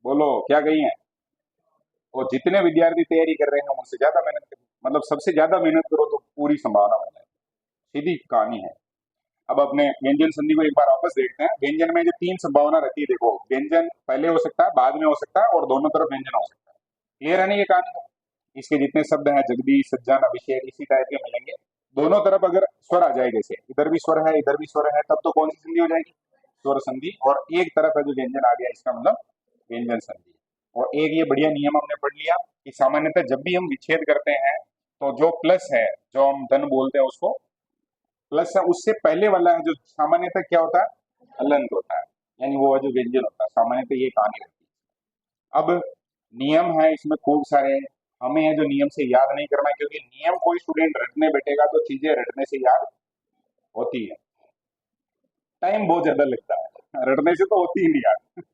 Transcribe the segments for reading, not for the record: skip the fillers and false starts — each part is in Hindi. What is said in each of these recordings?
बोलो क्या कही है। और जितने विद्यार्थी तैयारी कर रहे हैं उनसे ज्यादा मेहनत करो, मतलब सबसे ज्यादा मेहनत करो तो पूरी संभावना बन जाए। सीधी कहानी है। अब अपने व्यंजन संधि को एक बार वापस देखते हैं। व्यंजन में जो तीन संभावना रहती है, देखो व्यंजन पहले हो सकता है, बाद में हो सकता है, और दोनों तरफ व्यंजन हो सकता है। क्लियर है ना ये कहानी तो? इसके जितने शब्द हैं, जगदीश, सज्जन, अभिषेक, इसी टाइप के मिलेंगे। दोनों तरफ अगर स्वर आ जाए, जैसे इधर भी स्वर है इधर भी स्वर है, तब तो कौन सी संधि हो जाएगी? स्वर संधि। और एक तरफ है जो व्यंजन आ गया, इसका मतलब व्यंजन संधि। और एक ये बढ़िया नियम हमने पढ़ लिया कि सामान्यतः जब भी हम विच्छेद करते हैं तो जो प्लस है, जो हम धन बोलते हैं उसको प्लस है, उससे पहले वाला है जो सामान्यतः क्या होता है? हलंत होता है, यानी वो जो व्यंजन होता है। सामान्यतः ये कहानी रहती है। अब नियम है इसमें खूब सारे, हमें है जो नियम से याद नहीं करना, क्योंकि नियम कोई स्टूडेंट रटने बैठेगा तो चीजें रटने से याद होती है। टाइम बहुत ज्यादा लगता है, रटने से तो होती ही नहीं याद।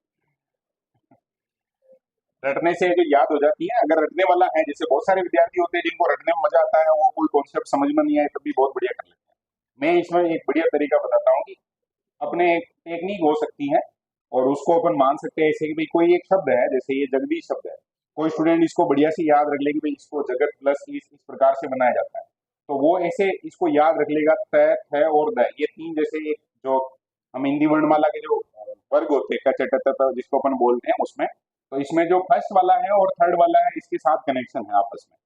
रटने से जो याद हो जाती है, अगर रटने वाला है, जैसे बहुत सारे विद्यार्थी होते हैं जिनको रटने में मजा आता है, वो कोई कॉन्सेप्ट समझ में नहीं आए तब भी बहुत बढ़िया कर लेते हैं। मैं इसमें एक बढ़िया तरीका बताता हूँ कि अपने टेक्निक हो सकती है, और उसको अपन मान सकते हैं ऐसे कि भाई कोई एक शब्द है, जैसे ये जगदीश शब्द है, कोई स्टूडेंट इसको बढ़िया से याद रख ले कि भाई इसको जगत प्लस इस प्रकार से बनाया जाता है, तो वो ऐसे इसको याद रख लेगा। त, थ और द, ये तीन जैसे एक जो हम हिंदी वर्णमाला के जो वर्ग होते हैं, क, च, ट, त, जिसको अपन बोलते हैं उसमें, तो इसमें जो फर्स्ट वाला है और थर्ड वाला है, इसके साथ कनेक्शन है आपस में।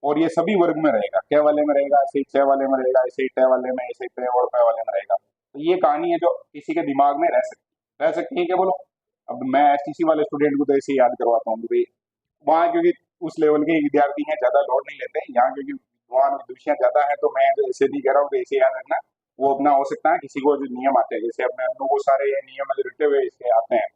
और ये सभी वर्ग में रहेगा, क वाले में रहेगा, ऐसे ही छ वाले में रहेगा, ऐसे ही ट वाले में, ऐसे ही प और प वाले में रहेगा। तो ये कहानी है जो किसी के दिमाग में रह सकती है क्या, बोलो? अब मैं एसटीसी वाले स्टूडेंट को तो ऐसे ही याद करवाता हूँ कि भाई वहाँ क्योंकि उस लेवल के विद्यार्थी हैं, ज्यादा लोड नहीं लेते हैं। यहाँ क्योंकि वहाँ विषय ज्यादा है, तो मैं जो ऐसे नहीं कह रहा हूँ कि ऐसे याद रखना। वो अपना हो सकता है किसी को जो नियम आते हैं, जैसे अपने अन्नू को सारे ये नियम जो रटे हुए इसके आते हैं,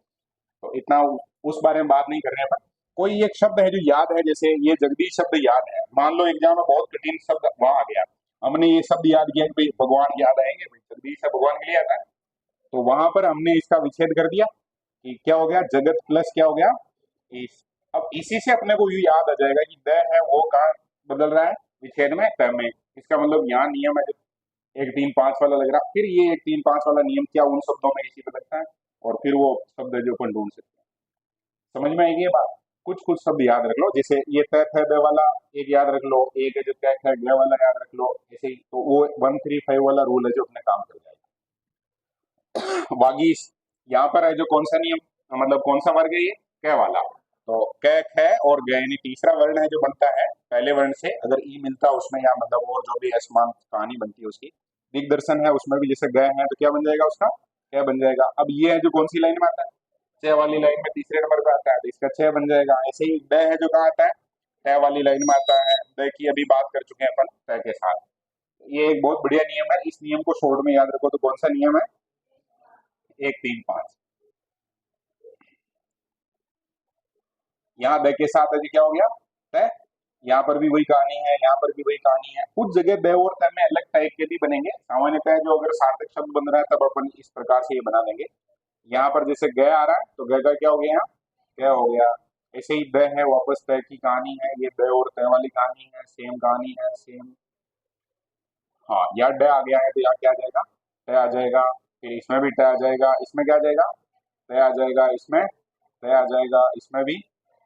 तो इतना उस बारे में बात नहीं कर रहे हैं। पर कोई एक शब्द है जो याद है, जैसे ये जगदीश शब्द याद है, मान लो एग्जाम में बहुत कठिन शब्द वहां आ गया, हमने ये शब्द याद किया कि भाई भगवान याद आएंगे, भाई जगदीश है भगवान के लिए आता है, तो वहां पर हमने इसका विच्छेद कर दिया कि क्या हो गया, जगत प्लस क्या हो गया, इस। अब इसी से अपने को ये याद आ जाएगा कि द है वो कहाँ बदल रहा है, विच्छेद में, क में। इसका मतलब यहाँ नियम है जो एक तीन पांच वाला लग रहा, फिर ये एक तीन पांच वाला नियम क्या उन शब्दों में किसी पे लगता है, और फिर वो शब्द है जो अपन ढूंढ सकते हैं। समझ में आएगी ये बात? कुछ कुछ शब्द याद रख लो, जैसे ये त थ द वाला एक याद रख लो, एक है जो क ख ग वाला याद रख लो, ऐसे ही तो वो 1 3 5 वाला रूल है जो अपने काम कर जाएगा। वागीश, यहाँ पर है जो कौन सा नियम, मतलब कौन सा वर्ग है ये, क वाला। तो क ख और ग यानी तीसरा वर्ण है जो बनता है पहले वर्ण से, अगर ई मिलता उसमें, या मतलब और जो भी असमान कहानी बनती है उसकी, दिग्दर्शन है उसमें भी जैसे ग है तो क्या बन जाएगा उसका, क्या बन जाएगा। अब ये है जो कौन सी लाइन में आता है, छह वाली लाइन में तीसरे नंबर पे आता है, तो इसका छह बन जाएगा। ऐसे ही ड है जो कहाँ आता है, तय वाली लाइन में आता है। ड की अभी बात कर चुके हैं अपन तय के साथ। ये एक बहुत बढ़िया नियम है, इस नियम को शॉर्ट में याद रखो, तो कौन सा नियम है, 1 3 5। यहाँ द के साथ अभी क्या हो गया, तय। यहाँ पर भी वही कहानी है, यहाँ पर भी वही कहानी है। कुछ जगह द और तय में अलग टाइप के भी बनेंगे, सामान्यतः जो अगर सार्थक शब्द बन रहा है तब अपन इस प्रकार से ये बना देंगे। यहाँ पर जैसे ग आ रहा है तो ग का क्या हो गया, यहाँ क्या हो गया। ऐसे ही द है, वापस तय की कहानी है, ये द और तय वाली कहानी है, सेम कहानी है, सेम। हाँ, यहाँ ड आ गया है तो यहाँ क्या आ जाएगा, तय आ जाएगा। फिर इसमें भी तय आ जाएगा, इसमें क्या आ जाएगा, तय आ जाएगा, इसमें तय आ जाएगा, इसमें भी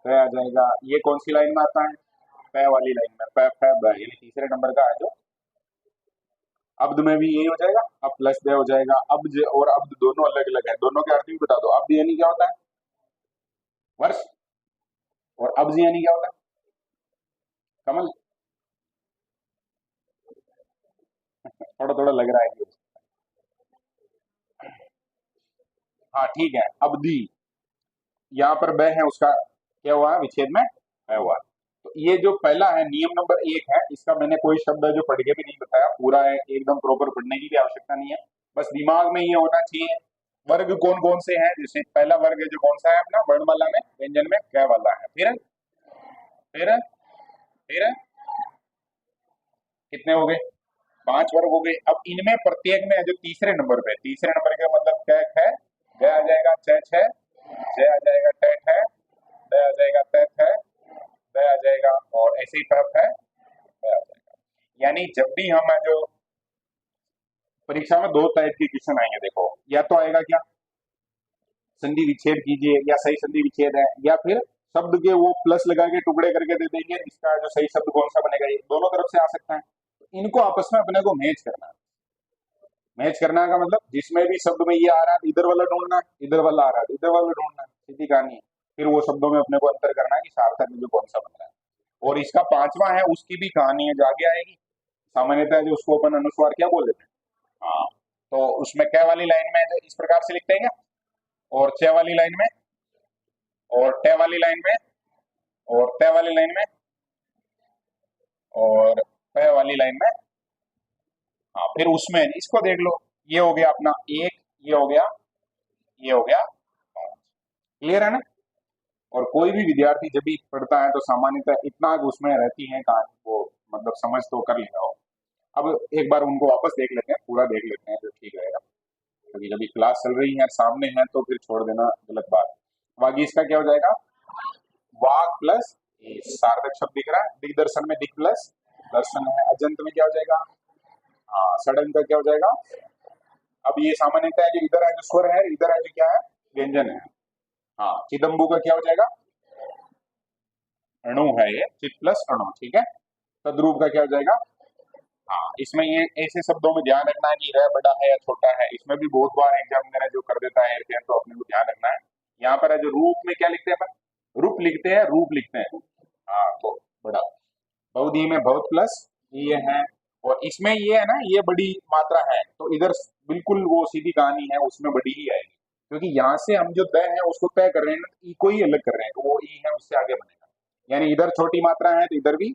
तय आ जाएगा। ये कौन सी लाइन में आता है, तय वाली लाइन में, प फ ब, यानी तीसरे नंबर का है जो। अब्द में भी यही हो जाएगा, अब प्लस द हो जाएगा। अब्ज और अब्द दोनों अलग अलग है, दोनों के अर्थ भी बता दो। अब्द यानी क्या होता है, वर्ष, और अब्ज यानी क्या होता है, कमल। थोड़ा थोड़ा लग रहा है कि हाँ ठीक है। अब्दी, यहाँ पर ब है उसका क्या हुआ है, विच्छेद में है हुआ। तो ये जो पहला है नियम नंबर 1 है, इसका मैंने कोई शब्द है जो पढ़ के भी नहीं बताया, पूरा है एकदम प्रॉपर पढ़ने की भी आवश्यकता नहीं है, बस दिमाग में ये होना चाहिए। वर्ग कौन कौन से हैं, जैसे पहला वर्ग है जो कौन सा है अपना वर्णमाला में, व्यंजन में क वाला है। फिर फिर कितने हो गए, 5 वर्ग हो गए। अब इनमें प्रत्येक में है जो तीसरे नंबर पे, तीसरे नंबर का मतलब क ख ग आ जाएगा, छ छ ज आ जाएगा, ट ठ द आ जाएगा, त थ द आ जाएगा, और ऐसे ही प फ ब आ जाएगा। यानी जब भी हम जो परीक्षा में दो टाइप के क्वेश्चन आएंगे, देखो या तो आएगा क्या, संधि विच्छेद कीजिए, या सही संधि विच्छेद है, या फिर शब्द के वो प्लस लगा के टुकड़े करके दे देंगे, इसका जो सही शब्द कौन सा बनेगा, ये दोनों तरफ से आ सकता है। तो इनको आपस में अपने को मैच करना है। मैच करना का मतलब जिसमें भी शब्द में ये आ रहा है इधर वाला ढूंढना है, इधर वाला आ रहा है इधर वाला ढूंढना है, सीधी कहानी है। फिर वो शब्दों में अपने को अंतर करना है कि सार्थक में जो कौन सा बन रहा है। और इसका पांचवा है, उसकी भी कहानी है जो आगे आएगी। सामान्यतः जो उसको अपन अनुस्वार क्या बोल देते हैं, हाँ। तो उसमें क वाली लाइन में इस प्रकार से लिखते हैं क्या, और च वाली लाइन में, और ट वाली लाइन में, और त वाली लाइन में, और प वाली लाइन में। हाँ, फिर उसमें इसको देख लो, ये हो गया अपना एक, ये हो गया, ये हो गया पांच। क्लियर है ना। और कोई भी विद्यार्थी जब भी पढ़ता है तो सामान्यतः इतना उसमें रहती है कहानी, वो मतलब समझ तो कर लेगा हो। अब एक बार उनको वापस देख लेते हैं, पूरा देख लेते हैं जो ठीक रहेगा, क्योंकि जब क्लास चल रही है सामने है तो फिर छोड़ देना गलत बात। बाकी इसका क्या हो जाएगा, वाक प्लस सार्थक शब्द दिख रहा है, दिग्दर्शन में दिक प्लस दर्शन है, अजंत में क्या हो जाएगा, हाँ सडन का क्या हो जाएगा। अब ये सामान्यतः जो इधर है जो स्वर है, इधर है जो क्या है व्यंजन है। हाँ, चिदम्बु का क्या हो जाएगा, अणु है ये, चित प्लस अणु, ठीक है। तद्रूप का क्या हो जाएगा, हाँ। इसमें ये ऐसे शब्दों में ध्यान रखना है कि रह बड़ा है या छोटा है, इसमें भी बहुत बार एग्जाम वगैरह जो कर देता है तो अपने को ध्यान रखना है। यहाँ पर है जो रूप में क्या लिखते हैं अपन, रूप लिखते हैं, रूप लिखते हैं, हाँ। तो बड़ा बहुधी में बहुत प्लस ये है, और इसमें ये है ना, ये बड़ी मात्रा है, तो इधर बिल्कुल वो सीधी कहानी है, उसमें बड़ी ही आएगी, क्योंकि यहाँ से हम जो तय है उसको तय कर रहे हैं, ई को ही अलग कर रहे हैं, तो वो ई है उससे आगे बनेगा। यानी इधर छोटी मात्रा है तो इधर भी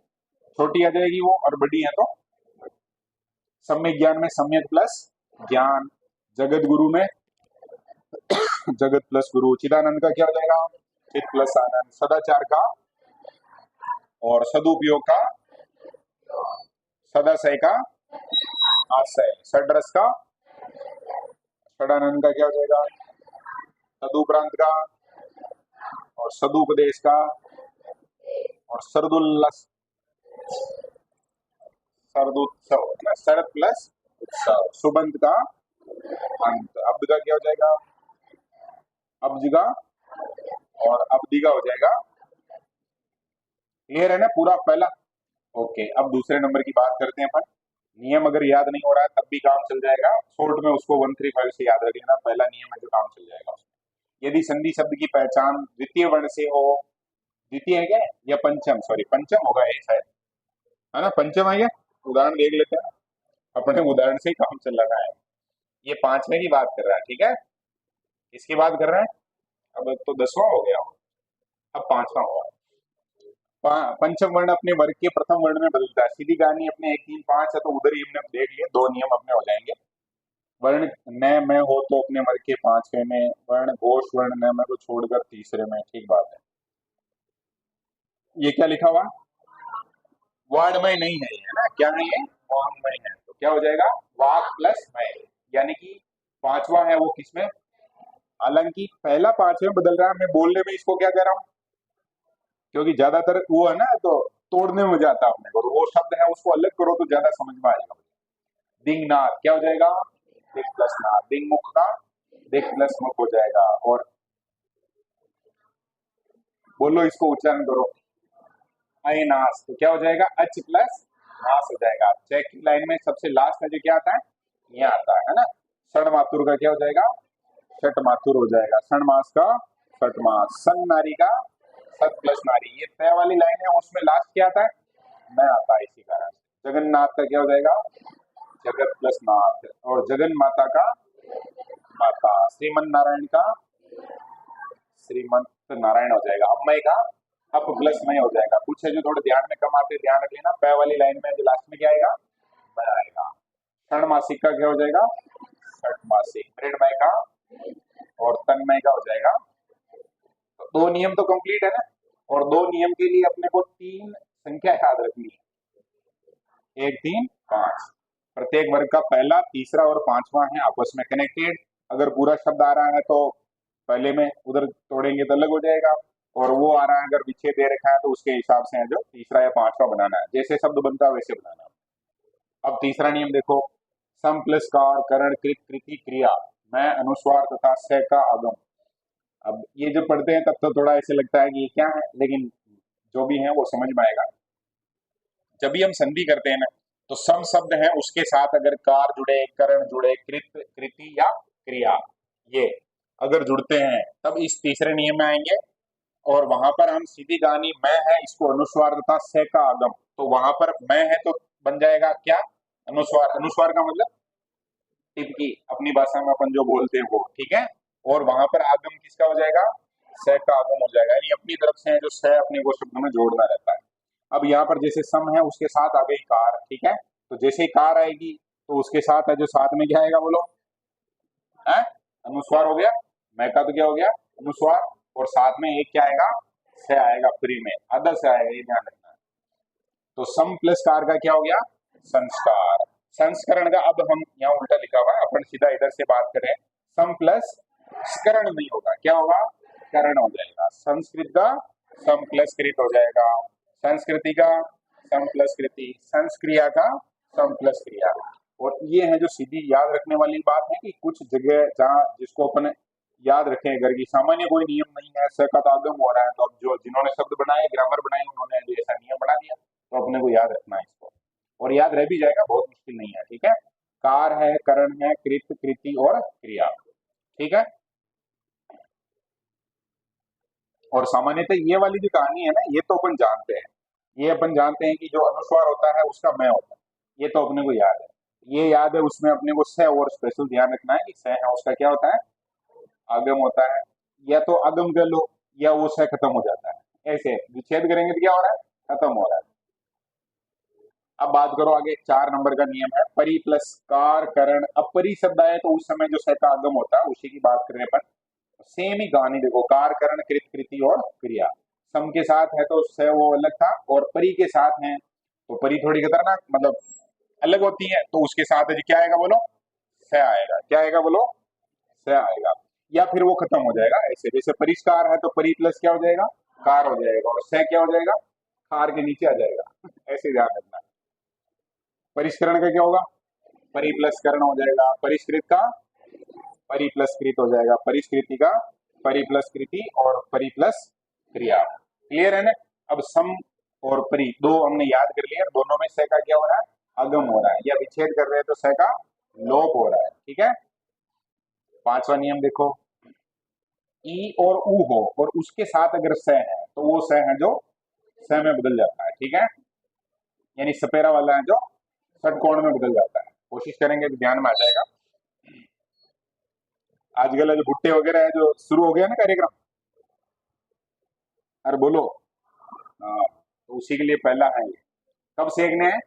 छोटी आ जाएगी वो, और बड़ी है तो सम्यक ज्ञान में सम्यक प्लस ज्ञान, जगत गुरु में जगत प्लस गुरु, चिदानंद का क्या हो जाएगा, चित प्लस आनंद, सदाचार का और सदुपयोग का, सदाशय का आशय, षड्रस का, षडानंद का क्या हो जाएगा, सदुपरांत का और सदुपदेश का, और सरदुल्लस शरदोत्सव, शरद प्लस उत्सव, सुबंत का अंत, अब्द का क्या हो जाएगा, अब्ज का और अब्दी का हो जाएगा। क्लियर है ना पूरा पहला। ओके, अब दूसरे नंबर की बात करते हैं अपन। नियम अगर याद नहीं हो रहा है तब भी काम चल जाएगा, शॉर्ट में उसको 135 से याद रख लेना, पहला नियम है जो काम चल जाएगा उसमें। यदि संधि शब्द की पहचान द्वितीय वर्ण से हो, द्वितीय है क्या या पंचम, सॉरी पंचम होगा ये शायद, है ना, पंचम है क्या, उदाहरण देख लेते हैं, अपने उदाहरण से ही काम चल रहा है। ये पांचवें की बात कर रहा है, ठीक है, किसकी बात कर रहा है, अब तो 10वां हो गया, अब 5वां होगा। पंचम वर्ण अपने वर्ग के प्रथम वर्ण में बदलता है, सीधी कहानी अपने 1 3 5 है तो उधर ही हमने देख लिए, 2 नियम अपने हो जाएंगे। वर्ण न में हो तो अपने वर्ग के 5वें में, वर्ण घोष वर्ण न में को छोड़कर तीसरे में, ठीक बात है। ये क्या लिखा हुआ, वर्णमय नहीं है, है ना, क्या नहीं है, वर्णमय है, तो क्या हो जाएगा, वाक प्लस मय, यानी कि 5वां है वो किसमें, हालांकि पहला 5वें बदल रहा है, मैं बोलने में इसको क्या कह रहा हूँ, क्योंकि ज्यादातर वो है ना तो तोड़ने में जाता है अपने को, तो वो शब्द है उसको अलग करो तो ज्यादा समझ में आएगा। दिंगनाथ क्या हो जाएगा, दिक प्लस नाथ, दिंग मुख का दिक प्लस मुख हो जाएगा, और बोलो इसको उच्चारण करो, अयनाश, तो क्या हो जाएगा, अच प्लस नाश हो जाएगा। चेक की लाइन में सबसे लास्ट में जो क्या आता है, यहाँ आता है ना, षण मातुर का क्या हो जाएगा, छठ मातुर हो जाएगा, षण मास का छठ मास, संग नारी का सत प्लस नारी, ये तय वाली लाइन है उसमें लास्ट क्या आता है, मैं आता है, इसी कारण जगन्नाथ का क्या हो जाएगा, जगत प्लस नाथ, और जगन माता का माता, श्रीमन नारायण का श्रीमंत नारायण हो जाएगा, अम्मय का अप प्लस मय हो जाएगा। कुछ है जो थोड़े ध्यान में कम आते, ध्यान रख लेना, पै वाली लाइन में जो लास्ट में क्या आएगा, मैं आएगा। क्षण मासिक का क्या हो जाएगा, छठ मासिक, मृणमय का और तन्मय का हो जाएगा। तो 2 नियम तो कंप्लीट है ना, और 2 नियम के लिए अपने को 3 संख्या याद रखनी है, 1 3 5, प्रत्येक वर्ग का पहला, तीसरा और 5वां है आपस में कनेक्टेड। अगर पूरा शब्द आ रहा है तो पहले में उधर तोड़ेंगे तो अलग हो जाएगा, और वो आ रहा है अगर विच्छेद दे रखा है तो उसके हिसाब से है जो तीसरा या 5वां बनाना है, जैसे शब्द बनता है वैसे बनाना है। अब तीसरा नियम देखो, सम प्लस कार करण कृत कृति क्रिया में अनुस्वार तथा स का आगम, अब ये जब पढ़ते हैं तब तो थोड़ा ऐसे लगता है कि ये क्या है, लेकिन जो भी है वो समझ में आएगा। जब भी हम संधि करते हैं ना, तो सम शब्द है उसके साथ अगर कार जुड़े, करण जुड़े, कृत, कृति या क्रिया, ये अगर जुड़ते हैं तब इस तीसरे नियम में आएंगे। और वहां पर हम सीधी कहानी मैं है, इसको अनुस्वार तथा से का आगम, तो वहां पर मैं है तो बन जाएगा क्या, अनुस्वार। अनुस्वार का मतलब टिपकी, अपनी भाषा में अपन जो बोलते हैं वो, ठीक है। और वहां पर आगम किसका हो जाएगा, स का आगम हो जाएगा, यानी अपनी तरफ से है जो स अपने को शब्द में जोड़ना रहता है। अब यहाँ पर जैसे सम है उसके साथ आ गई कार, ठीक है, तो जैसे ही कार आएगी तो उसके साथ है जो साथ में क्या आएगा बोलो, है अनुस्वार हो गया। मैं का तो क्या हो गया, अनुस्वार, और साथ में एक क्या आएगा, से आएगा, फ्री में आधा से आएगा, ये ध्यान रखना है। तो सम प्लस कार का क्या हो गया, संस्कार। संस्करण का अब हम यहाँ उल्टा लिखा हुआ है, अपन सीधा इधर से बात करें, सम प्लस स्करण नहीं होगा, क्या होगा, करण हो जाएगा। संस्कृत का सम प्लस कृत हो जाएगा, संस्कृति का सम प्लस कृति, संस्क्रिया का सम प्लस क्रिया। और ये है जो सीधी याद रखने वाली बात है कि कुछ जगह जहाँ जिसको अपन याद रखें, अगर की सामान्य कोई नियम नहीं है, स का आगम हो रहा है, तो अब जो जिन्होंने शब्द बनाए, ग्रामर बनाई, उन्होंने जो ऐसा नियम बना दिया, तो अपने को याद रखना है इसको, और याद रह भी जाएगा, बहुत मुश्किल नहीं है, ठीक है। कार है, करण है, कृत, कृति और क्रिया, ठीक है। और सामान्यतः ये वाली जो कहानी है ना, ये तो अपन जानते हैं, ये अपन जानते हैं कि जो अनुस्वार होता है उसका मैं होता है, ये तो अपने को याद है, ये याद है। उसमें अपने को स और स्पेशल ध्यान रखना है कि स है उसका क्या होता है, आगम होता है, या तो आगम कर लो या वो स खत्म हो जाता है, ऐसे विच्छेद करेंगे तो क्या हो रहा है, खत्म हो रहा है। अब बात करो आगे, 4 नंबर का नियम है परि प्लस कार करण। अब परि शब्द आए तो उस समय जो स का आगम होता है उसी की बात कर रहे हैं अपन। सेम ही कहानी देखो, कार करण कृत कृति और क्रिया, सम के साथ है तो स वो अलग था, और परि के साथ है तो परि थोड़ी खतरनाक मतलब अलग होती है, तो उसके साथ है क्या आएगा बोलो, स आएगा, क्या आएगा बोलो, स आएगा, या फिर वो खत्म हो जाएगा ऐसे, जैसे परिष्कार है तो परि प्लस क्या हो जाएगा, कार हो जाएगा, और स क्या हो जाएगा, कार के नीचे आ जाएगा ऐसे ध्यान रखना। परिष्करण का क्या होगा, परि प्लस करण हो जाएगा, परिष्कृत का परि प्लस कृत हो जाएगा, परिष्कृति का परि प्लस कृति और परि प्लस क्रिया। क्लियर है ना। अब सम और परि दो हमने याद कर लिया, दोनों में स का क्या हो रहा है, आगम हो रहा है, या विच्छेद कर रहे हैं तो स का लोप हो रहा है, ठीक है। 5वां नियम देखो, ई और ऊ हो और उसके साथ अगर स है तो वो स है जो स में बदल जाता है, ठीक है, यानी सपेरा वाला है जो षटकोण में बदल जाता है। कोशिश करेंगे तो ध्यान में आ जाएगा। आजकल जो भुट्टे वगैरह है जो शुरू हो गया ना कार्यक्रम, अरे बोलो, हाँ, तो उसी के लिए पहला है ये, कब सीखने हैं,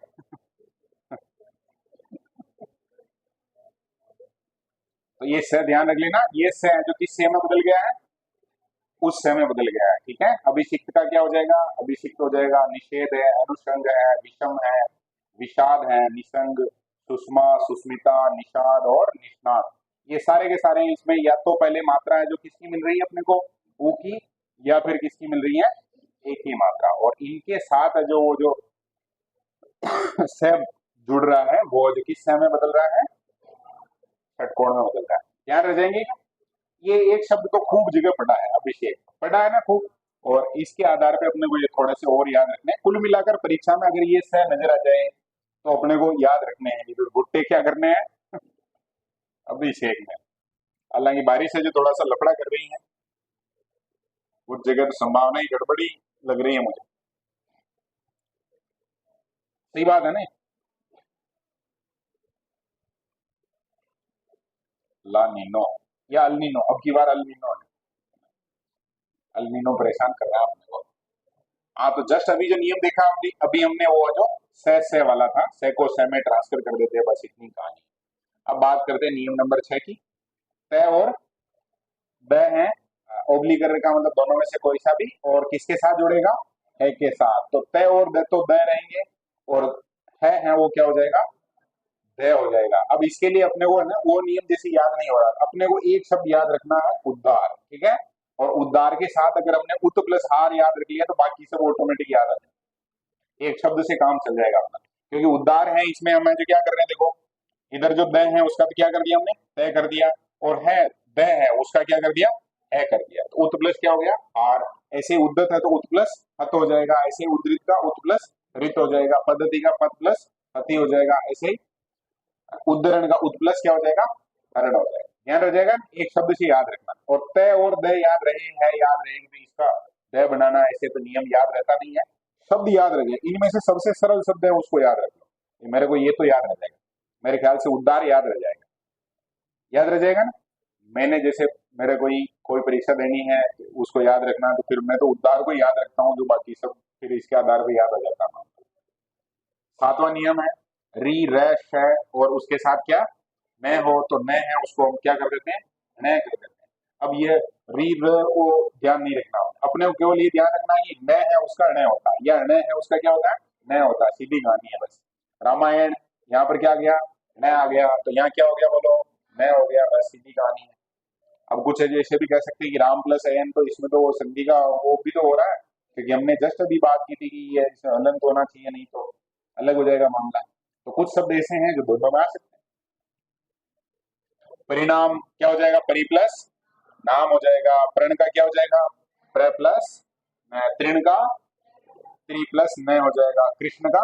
तो ये स ध्यान रख लेना, ये स है जो किस से में बदल गया है, उस समय बदल गया है, ठीक है। अभिषिक्त का क्या हो जाएगा, अभिषिक्त हो जाएगा, निषेध है, अनुषंग है, विषम है, विषाद है, निसंग, सुषमा, सुस्मिता, निषाद और निष्णात, ये सारे के सारे हैं। इसमें या तो पहले मात्रा है जो किसकी मिल रही है अपने को, ऊ की, या फिर किसकी मिल रही है, एक ही मात्रा, और इनके साथ जो वो जो स जुड़ रहा है वो जो किस स में बदल रहा है, षटकोण में बदल रहा है, ध्यान रह जाएंगे। ये एक शब्द तो खूब जगह पढ़ा है, अभिषेक पढ़ा है ना खूब, और इसके आधार पे अपने को ये थोड़े से और याद रखने हैं। कुल मिलाकर परीक्षा में अगर ये स नजर आ जाए तो अपने को याद रखने हैं, तो भुट्टे क्या करने हैं अभिषेक में। हालांकि बारिश से जो थोड़ा सा लफड़ा कर रही है उस जगह तो संभावना ही गड़बड़ी लग रही है मुझे, सही बात है ना। ला नीनो या अल्नीनो, अब की बार अल्नीनो है, अल्नीनो परेशान कर रहा है अपने को। हाँ, तो जस्ट अभी जो नियम देखा अभी अभी हमने, वो जो से वाला था, से को से में ट्रांसफर कर देते हैं, बस इतनी कहानी। अब बात करते हैं नियम नंबर 6 की। तय और ब है, ओब्लीगर का मतलब दोनों में से कोई सा भी, और किसके साथ जुड़ेगा, है के साथ, तो तय और द तो ब रहेंगे, और है वो क्या हो जाएगा, द हो जाएगा। अब इसके लिए अपने को है ना वो नियम जैसे याद नहीं हो रहा, अपने को एक शब्द याद रखना है, उद्धार, ठीक है। और उद्धार के साथ अगर हमने उत प्लस हार याद रख लिया तो बाकी सब ऑटोमेटिक याद आ जाए, एक शब्द से काम चल जाएगा अपना। क्योंकि उद्धार है, इसमें हमें जो क्या कर रहे हैं देखो, इधर जो द है उसका भी क्या कर दिया हमने, तय कर दिया, और है द है उसका क्या कर दिया, है कर दिया, तो उत प्लस क्या हो गया आर। ऐसे ही उद्दत है तो उत प्लस हत हो जाएगा, ऐसे ही उद्रित का उत प्लस रित हो जाएगा, पद्धति का पद प्लस हति हो जाएगा, ऐसे ही उद्धरण का उत प्लस क्या हो जाएगा हरण हो जाएगा। ध्यान रह जाएगा, एक शब्द से याद रखना। और तय और दय याद रहे, है याद रहेगी, तो इसका दय बनाना ऐसे तो नियम याद रहता नहीं है, शब्द याद रह जाए। इनमें से सबसे सरल शब्द है उसको याद रख लो, मेरे को ये तो याद रह जाएगा, मेरे ख्याल से उद्धार याद रह जाएगा, याद रह जाएगा ना। मैंने जैसे मेरे कोई परीक्षा देनी है उसको याद रखना, तो फिर मैं तो उद्धार को याद रखता हूँ, जो बाकी सब फिर इसके आधार पर याद आ जाता है। सातवां नियम है री र श और उसके साथ क्या न हो, तो न है उसको हम क्या कर देते हैं न कर देते हैं। अब ये री र को ध्यान नहीं रखना, अपने को केवल ये ध्यान रखना है न है उसका न होता है, या न है उसका क्या होता है न होता है, सीधी कहानी है बस। रामायण यहाँ पर क्या आ गया न आ गया, तो यहाँ क्या हो गया बोलो न हो गया, बस सीधी कहानी है। अब कुछ है जैसे भी कह सकते हैं कि राम प्लस एन, तो इसमें तो वो संधि का वो भी तो हो रहा है, क्योंकि हमने जस्ट अभी बात की थी कि ये इसमें हलन तो होना चाहिए, नहीं तो अलग हो जाएगा मामला। तो कुछ शब्द ऐसे हैं जो दोनों में आ सकते हैं। परिणाम क्या हो जाएगा परि प्लस नाम हो जाएगा, प्रण का क्या हो जाएगा प्र प्लस तृण का त्रि प्लस न हो जाएगा, कृष्ण का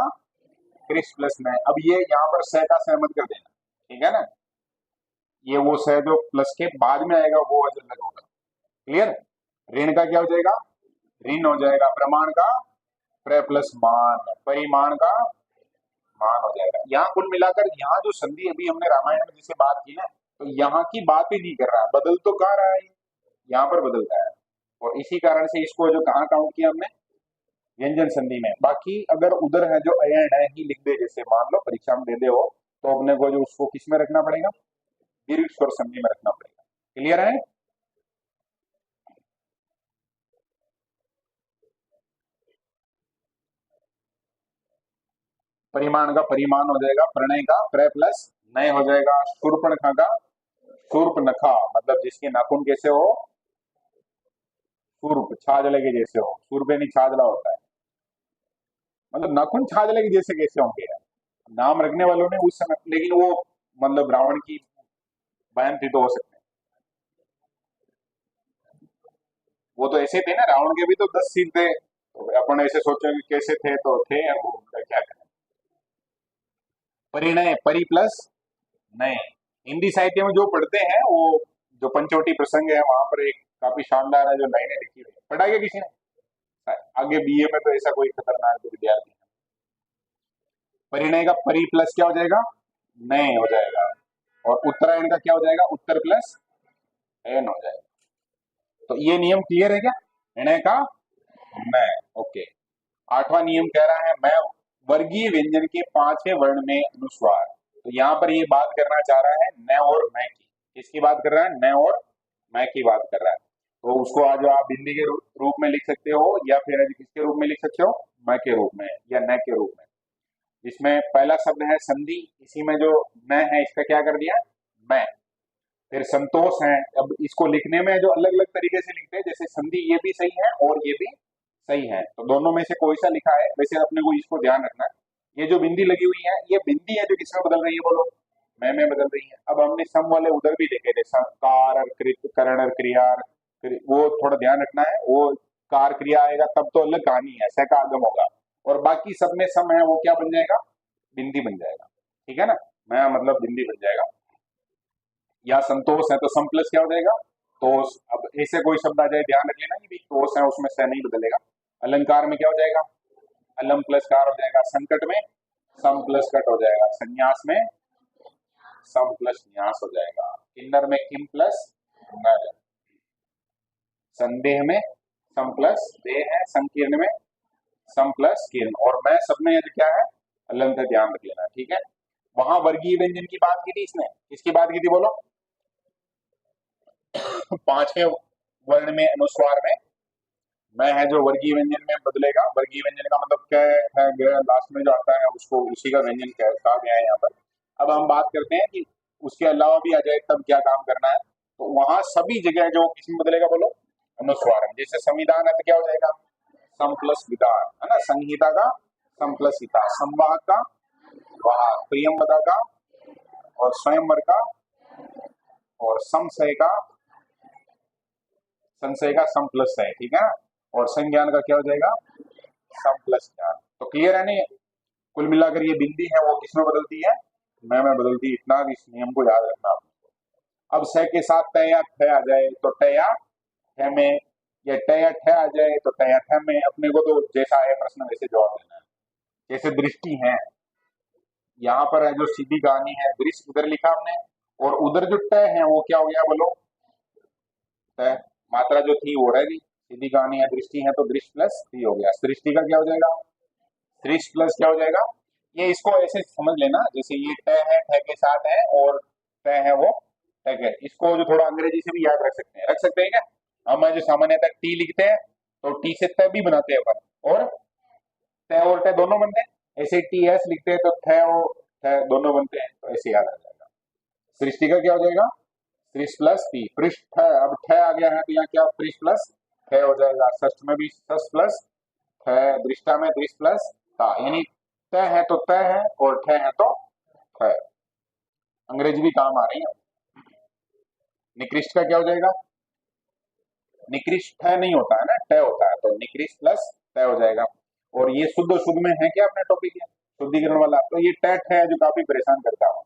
कृष्ण प्लस न। अब ये यहाँ पर स का सहमत कर देना, ठीक है ना, ये वो स जो प्लस के बाद में आएगा वो अलग होगा, क्लियर। ऋण का क्या हो जाएगा ऋण हो जाएगा, प्रमाण का प्र प्लस मान, परिमाण का मान हो जाएगा। यहाँ कुल मिलाकर यहाँ जो संधि अभी हमने रामायण में जिसे बात की ना, तो यहाँ की बात ही नहीं कर रहा है, बदल तो कहाँ रहा है यहाँ पर बदल रहा है, और इसी कारण से इसको जो कहाँ काउंट किया हमने व्यंजन संधि में। बाकी अगर उधर है जो अयन है ही लिख दे, जैसे मान लो परीक्षा में दे दे हो, तो अपने को जो उसको किस में रखना पड़ेगा दीर्घ स्वर संधि में रखना पड़ेगा, क्लियर है। परिमाण का परिमाण हो जाएगा, प्रणय का प्र प्लस नय हो जाएगा, शूर्पणखा का शूर्प नखा, मतलब जिसके नाखून कैसे हो शूर्प छाजले के जैसे हो, शूर्प नहीं छाजला होता है, मतलब नाखून छाजले के जैसे कैसे होंगे यार? नाम रखने वालों ने उस समय, लेकिन वो मतलब रावण की बहन थी तो हो सकते हैं, वो तो ऐसे थे ना, रावण के भी तो 10 सिर थे, तो अपन ऐसे सोचे कि कैसे थे तो थे, वो क्या करें। परिणय परि प्लस नए, हिंदी साहित्य में जो पढ़ते हैं वो जो पंचवटी प्रसंग है वहां पर एक काफी शानदार है जो लाइनें लिखी हुई है, पढ़ा क्या किसी ने आगे बीए में, तो ऐसा कोई खतरनाक जो विद्यार्थी है। परिणय का परि प्लस क्या हो जाएगा नए हो जाएगा, और उत्तरायण का क्या हो जाएगा उत्तर प्लस एन हो जाएगा। तो ये नियम क्लियर है क्या निर्णय का मैं, ओके। आठवां नियम कह रहा है मैं वर्गीय व्यंजन के पांचवें वर्ण में अनुस्वार, तो यहाँ पर ये बात करना चाह रहा है न और मैं की, किसकी बात कर रहा है न और मैं की बात कर रहा है, तो उसको आज आप हिंदी के रूप में लिख सकते हो, या फिर आज किसके रूप में लिख सकते हो मैं के रूप में या न के रूप में। इसमें पहला शब्द है संधि, इसी में जो न है इसका क्या कर दिया मैं। फिर संतोष है, अब इसको लिखने में जो अलग अलग तरीके से लिखते हैं, जैसे संधि ये भी सही है और ये भी सही है, तो दोनों में से कोई सा लिखा है, वैसे अपने को इसको ध्यान रखना है। ये जो बिंदी लगी हुई है ये बिंदी है जो किसमें बदल रही है बोलो मैं बदल रही है। अब हमने सम वाले उधर भी लिखे थे कार और कृत करण और क्रिया, फिर वो थोड़ा ध्यान रखना है, वो कार क्रिया आएगा तब तो अलग कहानी है, सह का आगम होगा, और बाकी सब में सम है वो क्या बन जाएगा बिंदी बन जाएगा, ठीक है ना, मैं मतलब बिंदी बन जाएगा। या संतोष है तो सम प्लस क्या हो जाएगा तोष। अब ऐसे कोई शब्द आ जाए ध्यान रख लेना कि भी तोष है उसमें से नहीं बदलेगा। अलंकार में क्या हो जाएगा अलम प्लस कार हो जाएगा, संकट में सम प्लस कट हो जाएगा, संन्यास में सम प्लस न्यास हो जाएगा, किन्नर में किम प्लस नर, संदेह में सम प्लस देह है, संकीर्ण में सम प्लस किरण, और मैं सब में यदि क्या है अलंत है, ध्यान रख लेना, ठीक है। वहां वर्गीय व्यंजन की बात की थी इसने, किसकी बात की थी बोलो पांचवें वर्ण में अनुस्वार में मैं है जो वर्गीय व्यंजन में बदलेगा। वर्गीय व्यंजन का मतलब क्या है लास्ट में जो आता है उसको उसी का व्यंजन कहा गया है यहाँ पर। अब हम बात करते हैं कि उसके अलावा भी आ जाए तब क्या काम करना है, तो वहां सभी जगह जो किसमें बदलेगा बोलो अनुस्वार, जैसे संविधान है तो क्या हो जाएगा सम प्लस विधान है ना, संहिता का सम प्लस हिता, संवाहक का वाहक, प्रियंवदा का और स्वयंवर का और समसय का संशय का सम प्लस है, ठीक है। और संज्ञान का क्या हो जाएगा, सम प्लस ज्ञान। तो क्लियर है नहीं? कुल मिलाकर ये बिंदी है वो किसमें बदलती है, में बदलती है। इतना इस नियम को याद रखना आपको। अब स के साथ ट या ठ आ जाए तो ट या ठ में, या ट या ठ आ जाए तो ट या ठ में। अपने को तो जैसा है प्रश्न वैसे जवाब देना है। जैसे दृष्टि है, यहाँ पर है जो सीधी कहानी है, दृश्य उधर लिखा हमने, और उधर जो ट है वो क्या हो गया बोलो, ट। मात्रा जो थी वो रहेगी। सीधी कहानी है, दृष्टि है तो दृश्य प्लस टी हो गया। सृष्टि का क्या हो जाएगा, दृश्य प्लस क्या हो जाएगा। ये इसको ऐसे समझ लेना, जैसे ये ट है, ठ के साथ है, और ट है वो ट है। इसको जो थोड़ा अंग्रेजी से भी याद रख सकते हैं क्या। हम जो सामान्यतः टी लिखते हैं तो टी से त भी बनाते हैं अपन, और ट और ट दोनों बनते हैं। ऐसे टी एस लिखते हैं तो थ और थ दोनों बनते हैं, तो ऐसे याद आ जाएगा। सृष्टि का क्या हो जाएगा, सृष्ट प्लस टी। पृष्ठ, अब ठ आ गया है तो यहाँ क्या पृष्ठ प्लस ठ हो जाएगा। षष्ठ में भी षष्ठ प्लस ठ, दृष्टा में दृष्ट प्लस ता, यानी त है तो त है, और ठ है तो ठ। अंग्रेजी भी काम आ रही है। निकृष्ट का क्या हो जाएगा, निकृष्ट ठ नहीं होता है ना, ट होता है, तो निकृष्ट प्लस ट हो जाएगा। और ये शुद्ध शुद्ध में है क्या अपना टॉपिक है, शुद्धिकरण वाला। तो ये ट ठ है जो काफी परेशान करता हूँ,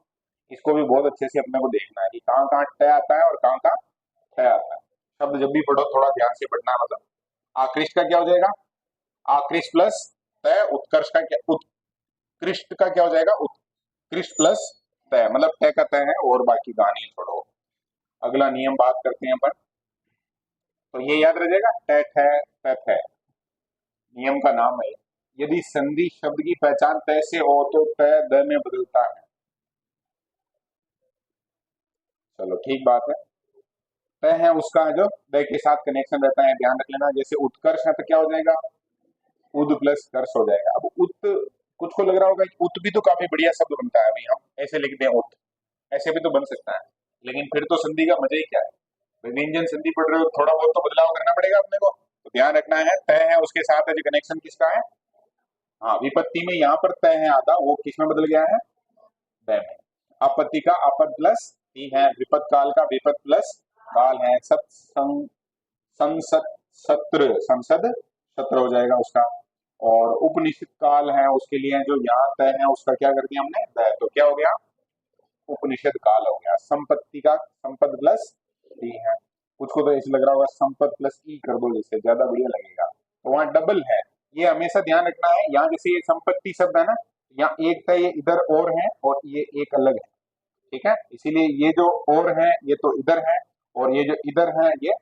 इसको भी बहुत अच्छे से अपने को देखना है कि कहाँ कहाँ ट आता है और कहाँ कहाँ ठ आता है। शब्द जब भी पढ़ो थोड़ा ध्यान से पढ़ना है। मतलब आकृष्ट का क्या हो जाएगा, आकृष्ट प्लस त। उत्कर्ष का क्या, उत्कृष्ट का क्या हो जाएगा, उत्कृष्ट प्लस त। मतलब त का त है, और बाकी कहानी छोड़ो। अगला नियम बात करते हैं अपन, तो ये याद रह जाएगा, ट ठ त थ नियम का नाम है। यदि संधि शब्द की पहचान त से हो तो त द में बदलता है। चलो ठीक बात है। त है उसका जो द के साथ कनेक्शन रहता है, ध्यान रख लेना। जैसे उत्कर्ष है तो क्या हो जाएगा, उद प्लस कर्ष हो जाएगा। अब उत, कुछ को लग रहा होगा कि उत भी तो काफी बढ़िया शब्द बनता है, अभी हम ऐसे लिखते हैं उत, ऐसे भी तो बन सकता है। लेकिन फिर तो संधि का मजा ही क्या है, व्यंजन संधि पढ़ रहे हो, थोड़ा बहुत तो बदलाव करना पड़ेगा अपने को। तो ध्यान रखना है, तय है उसके साथ है जो कनेक्शन किसका है। हाँ, विपत्ति में यहाँ पर तय है आधा, वो किस में बदल गया है, तय में। आपत्ति का आपद प्लस ती है, विपत काल का विपत प्लस काल है। संसद सत्र, संसद सत्र हो जाएगा उसका। और उपनिषद काल है उसके लिए जो यहाँ तय है उसका क्या कर दिया हमने, तय, तो क्या हो गया, उपनिषद काल हो गया। संपत्ति का संपद प्लस टी है। कुछ को तो ऐसे लग रहा होगा संपद प्लस ई कर दो, जैसे ज्यादा बढ़िया लगेगा, तो वहां डबल है। ये हमेशा ध्यान रखना है। यहाँ जैसे ये संपत्ति शब्द है ना, यहाँ एक था ये इधर और है, और ये एक अलग है, ठीक है। इसीलिए ये जो और है ये तो इधर है, और ये जो इधर है ये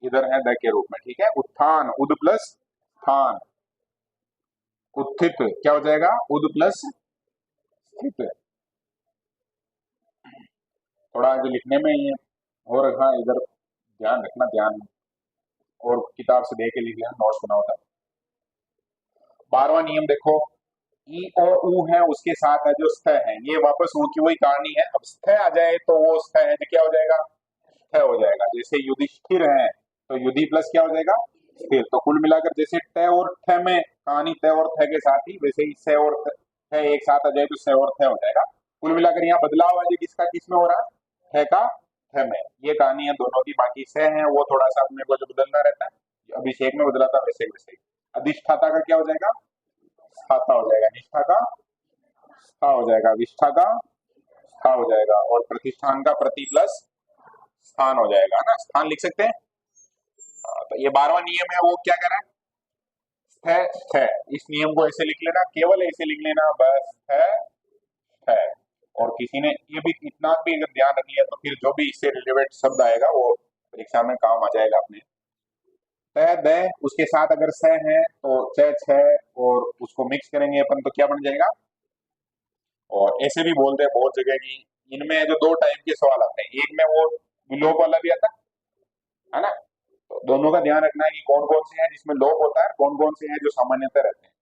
इधर है द के रूप में, ठीक है। उत्थान, उद प्लस स्थान। उत्थित क्या हो जाएगा, उद प्लस स्थित। थोड़ा जो लिखने में ये हो रखा है इधर, ध्यान रखना, ध्यान, और किताब से देख के लिख लेना, नोट्स बना होता है। 12वां नियम देखो, ई और ऊ है उसके साथ है जो स्थ है, ये वापस ऊ की वही कहानी है। अब स्थ आ जाए तो वो स्थ है जो क्या हो जाएगा, स्थ हो जाएगा। जैसे युधिष्ठिर है तो युधि प्लस क्या हो जाएगा, स्थिर। तो कुल मिलाकर जैसे ट और ठ में कहानी त और थ के साथ ही, वैसे ही स और थ एक साथ आ जाए तो स और थ हो जाएगा। कुल मिलाकर यहाँ बदलाव है जो किसका किस में हो रहा है, ठ का ठ में। ये कहानी है दोनों की। बाकी स है वो थोड़ा सा अपने को जो बदलना रहता है, अभिषेक में बदला था वैसे वैसे ही। अधिष्ठाता का क्या हो जाएगा, स्थाता हो जाएगा। निष्ठा का स्था हो जाएगा, विष्ठा का स्था हो जाएगा, और प्रतिष्ठान का प्रति प्लस स्थान हो जाएगा ना, स्थान लिख सकते हैं। तो ये 12वां नियम है, वो क्या कह रहा है, है। इस नियम को ऐसे लिख लेना, केवल ऐसे लिख लेना बस, है। और किसी ने ये भी इतना भी अगर ध्यान रख लिया तो फिर जो भी इससे रिलेवेंट शब्द आएगा वो परीक्षा में काम आ जाएगा अपने। त द उसके साथ अगर स है तो च छ, और उसको मिक्स करेंगे अपन तो क्या बन जाएगा। और ऐसे भी बोलते हैं बहुत जगह की, इनमें जो दो टाइप के सवाल आते हैं, एक में वो विलोप वाला भी आता है ना। तो दोनों का ध्यान रखना है कि कौन कौन से हैं जिसमें लोप होता है, कौन कौन से हैं जो सामान्यतः रहते हैं।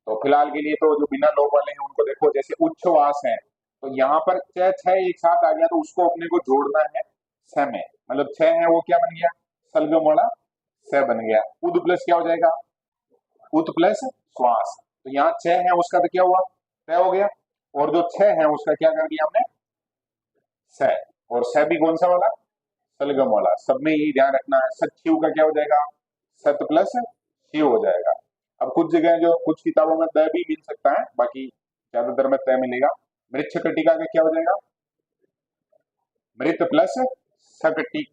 तो फिलहाल के लिए तो जो बिना लोप वाले हैं उनको देखो, जैसे उच्छ्वास है तो यहाँ पर छ छ एक साथ आ गया तो उसको अपने को जोड़ना है छ में, मतलब छ है वो क्या बन गया, सलगम वाला स बन गया। उद प्लस क्या हो जाएगा, उत प्लस श्वास। तो यहाँ छ है उसका तो क्या हुआ, त हो गया, और जो छ है उसका क्या कर दिया हमने, स। और स भी कौन सा वाला, सलगम वाला, सब में यही ध्यान रखना है। सचिव का क्या हो जाएगा, सत प्लस शिव हो जाएगा। अब कुछ जगह जो कुछ किताबों में द भी मिल सकता है, बाकी ज्यादातर में तय मिलेगा। मृक्ष कटिका का क्या हो जाएगा, मृत प्लस सकटिक।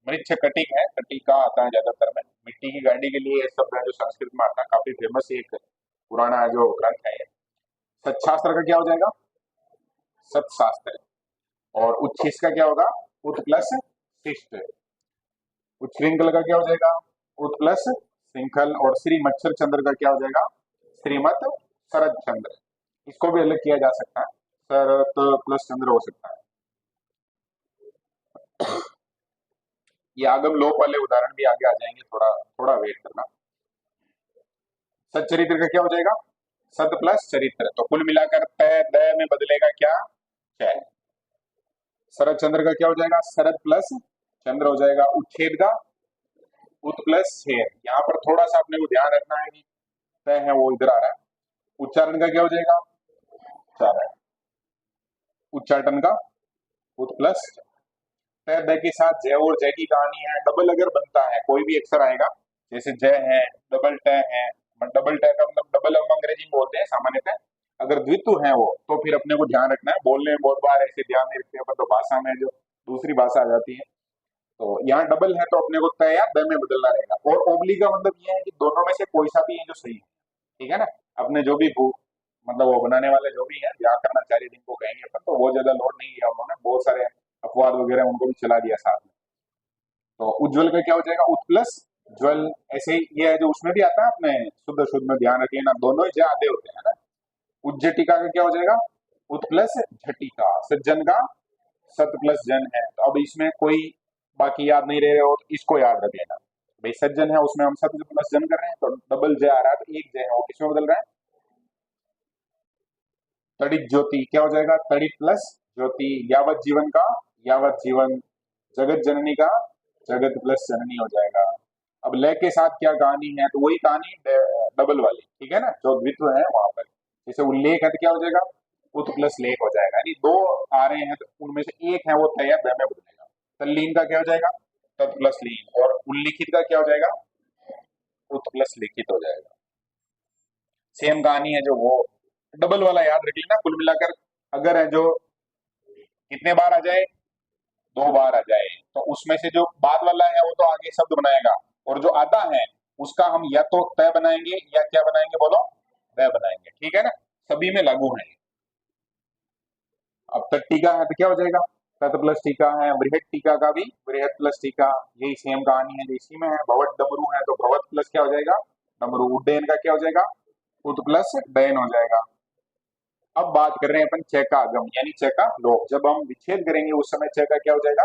मृक्ष कटिक है, कटिका आता है ज्यादातर में। मिट्टी की गाड़ी के लिए ये शब्द है जो संस्कृत में आता है, काफी फेमस एक पुराना जो ग्रंथ है ये। सत्शास्त्र का क्या हो जाएगा, सतशास्त्र। और उच्छिष्ट का क्या होगा, उत प्लस शिष्ट। उच्छृंखल का क्या हो जाएगा, उत प्लस श्रृंखल। और श्री मच्छर चंद्र का क्या हो जाएगा, श्रीमत शरद चंद्र। इसको भी अलग किया जा सकता है, शरत प्लस चंद्र हो सकता है। ये आगम लोप वाले उदाहरण भी आगे आ जाएंगे, थोड़ा थोड़ा वेट करना। सच्चरित्र का क्या हो जाएगा, सत प्लस चरित्र। तो कुल मिलाकर तय द में बदलेगा क्या, चय। शरद चंद्र का क्या हो जाएगा, शरद प्लस चंद्र हो जाएगा। उच्छेद का उत प्लस छेद। यहाँ पर थोड़ा सा अपने को ध्यान रखना है कि तय है वो इधर आ रहा है। उच्चारण का क्या हो जाएगा, उच्चारण। उच्चाटन का उत प्लस तय द के साथ जय और जय की कहानी है। डबल अगर बनता है, कोई भी अक्षर आएगा, जैसे जय है, डबल टय है। डबल टय का मतलब डबल हम अंग्रेजी में बोलते हैं सामान्यतः। अगर द्वित्व है वो, तो फिर अपने को ध्यान रखना है। बोलने में बहुत बार ऐसे ध्यान नहीं रखते अपन, तो भाषा में जो दूसरी भाषा आ जाती है। तो यहाँ डबल है तो अपने को तय या द में बदलना रहेगा। और ओबली का मतलब ये है कि दोनों में से कोई सा भी है जो सही है, ठीक है ना। अपने जो भी मतलब वो बनाने वाले जो भी है, व्याकरणाचार्य जिनको कहेंगे अपन, तो वो ज्यादा लोड नहीं लिया उन्होंने, बहुत सारे अपवाद वगैरह उनको भी चला दिया साथ में। तो उज्जवल का क्या हो जाएगा, उत प्लस ज्वल। ऐसे ही ये है जो उसमें भी आता है, अपने शुद्ध शुद्ध में ध्यान रख लेना, दोनों ही ज आधे होते हैं ना। उज्जटिका का क्या हो जाएगा, उत प्लस झटिका। सज्जन का सत प्लस जन है। तो अब इसमें कोई बाकी याद नहीं रहे हो तो इसको याद रख लेना। भाई सज्जन है, उसमें हम सत प्लस जन कर रहे हैं, तो डबल जय आ रहा है, तो एक जय है वो किसमें बदल रहा है, तड़ित ज्योति। क्या हो जाएगा, तड़ित प्लस ज्योति। यावत जीवन का यावत जीवन। जगत जननी का जगत प्लस जननी हो जाएगा। अब लय के साथ क्या कहानी है, तो वही कहानी डबल वाली, ठीक है ना, जो द्वित्व है वहां पर। जैसे उल्लेख है तो क्या हो जाएगा, उत प्लस लेख हो जाएगा। यानी दो आ रहे हैं तो उनमें से एक है वो तय या द में बदलेगा। तल्लीन का क्या हो जाएगा, तत् प्लस लीन। और उल्लिखित का क्या हो जाएगा, उत प्लस लिखित हो जाएगा। सेम कहानी है जो वो डबल वाला याद रख लेना। कुल मिलाकर अगर है जो कितने बार आ जाए, दो बार आ जाए, तो उसमें से जो बाद वाला है वो तो आगे शब्द बनाएगा, और जो आधा है उसका हम या तो तय बनाएंगे या क्या बनाएंगे, बोलो, तय बनाएंगे, ठीक है ना। सभी में लागू है। अब तक टीका है तो क्या हो जाएगा, तत् प्लस टीका है। बृहद टीका का भी बृहद प्लस टीका, यही सेम कहानी है जो इसी में है। भवत डमरू है तो भवत प्लस क्या हो जाएगा, डमरू। उड्डयन का क्या हो जाएगा, उत प्लस डयन हो जाएगा। अब बात कर रहे हैं अपन चय का आगम, यानी चय का लोप। जब हम विच्छेद करेंगे उस समय चय का क्या हो जाएगा,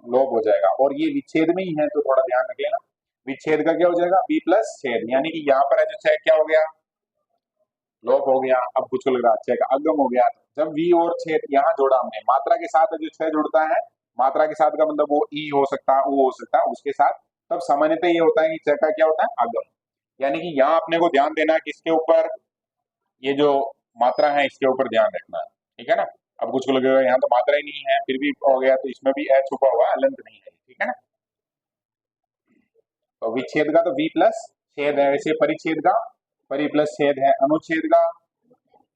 लोप हो जाएगा। और ये विच्छेद में ही है तो थोड़ा ध्यान रख लेना। विच्छेद का क्या हो जाएगा, बी प्लस छेद। यानी कि यहाँ पर है जो चय क्या हो गया, लोप हो गया। अब कुछ को लग रहा चय का आगम हो गया। जब वी और छेद यहाँ जोड़ा हमने, मात्रा के साथ जो छह जुड़ता है, मात्रा के साथ का मतलब वो ई हो सकता है, वो हो सकता है उसके साथ, तब सामान्यतः ये होता है कि चय का क्या होता है, आगम। यानी कि यहाँ अपने को ध्यान देना है किसके ऊपर, ये जो मात्रा है इसके ऊपर ध्यान रखना है, ठीक है ना। अब कुछ को लगेगा यहाँ तो मात्रा ही नहीं है फिर भी हो गया, तो इसमें भी ए छुपा हुआ है, अलंत नहीं है, ठीक है ना। तो विच्छेद का तो वी प्लस छेद है, वैसे परिच्छेद का परि प्लस छेद है, अनुच्छेद का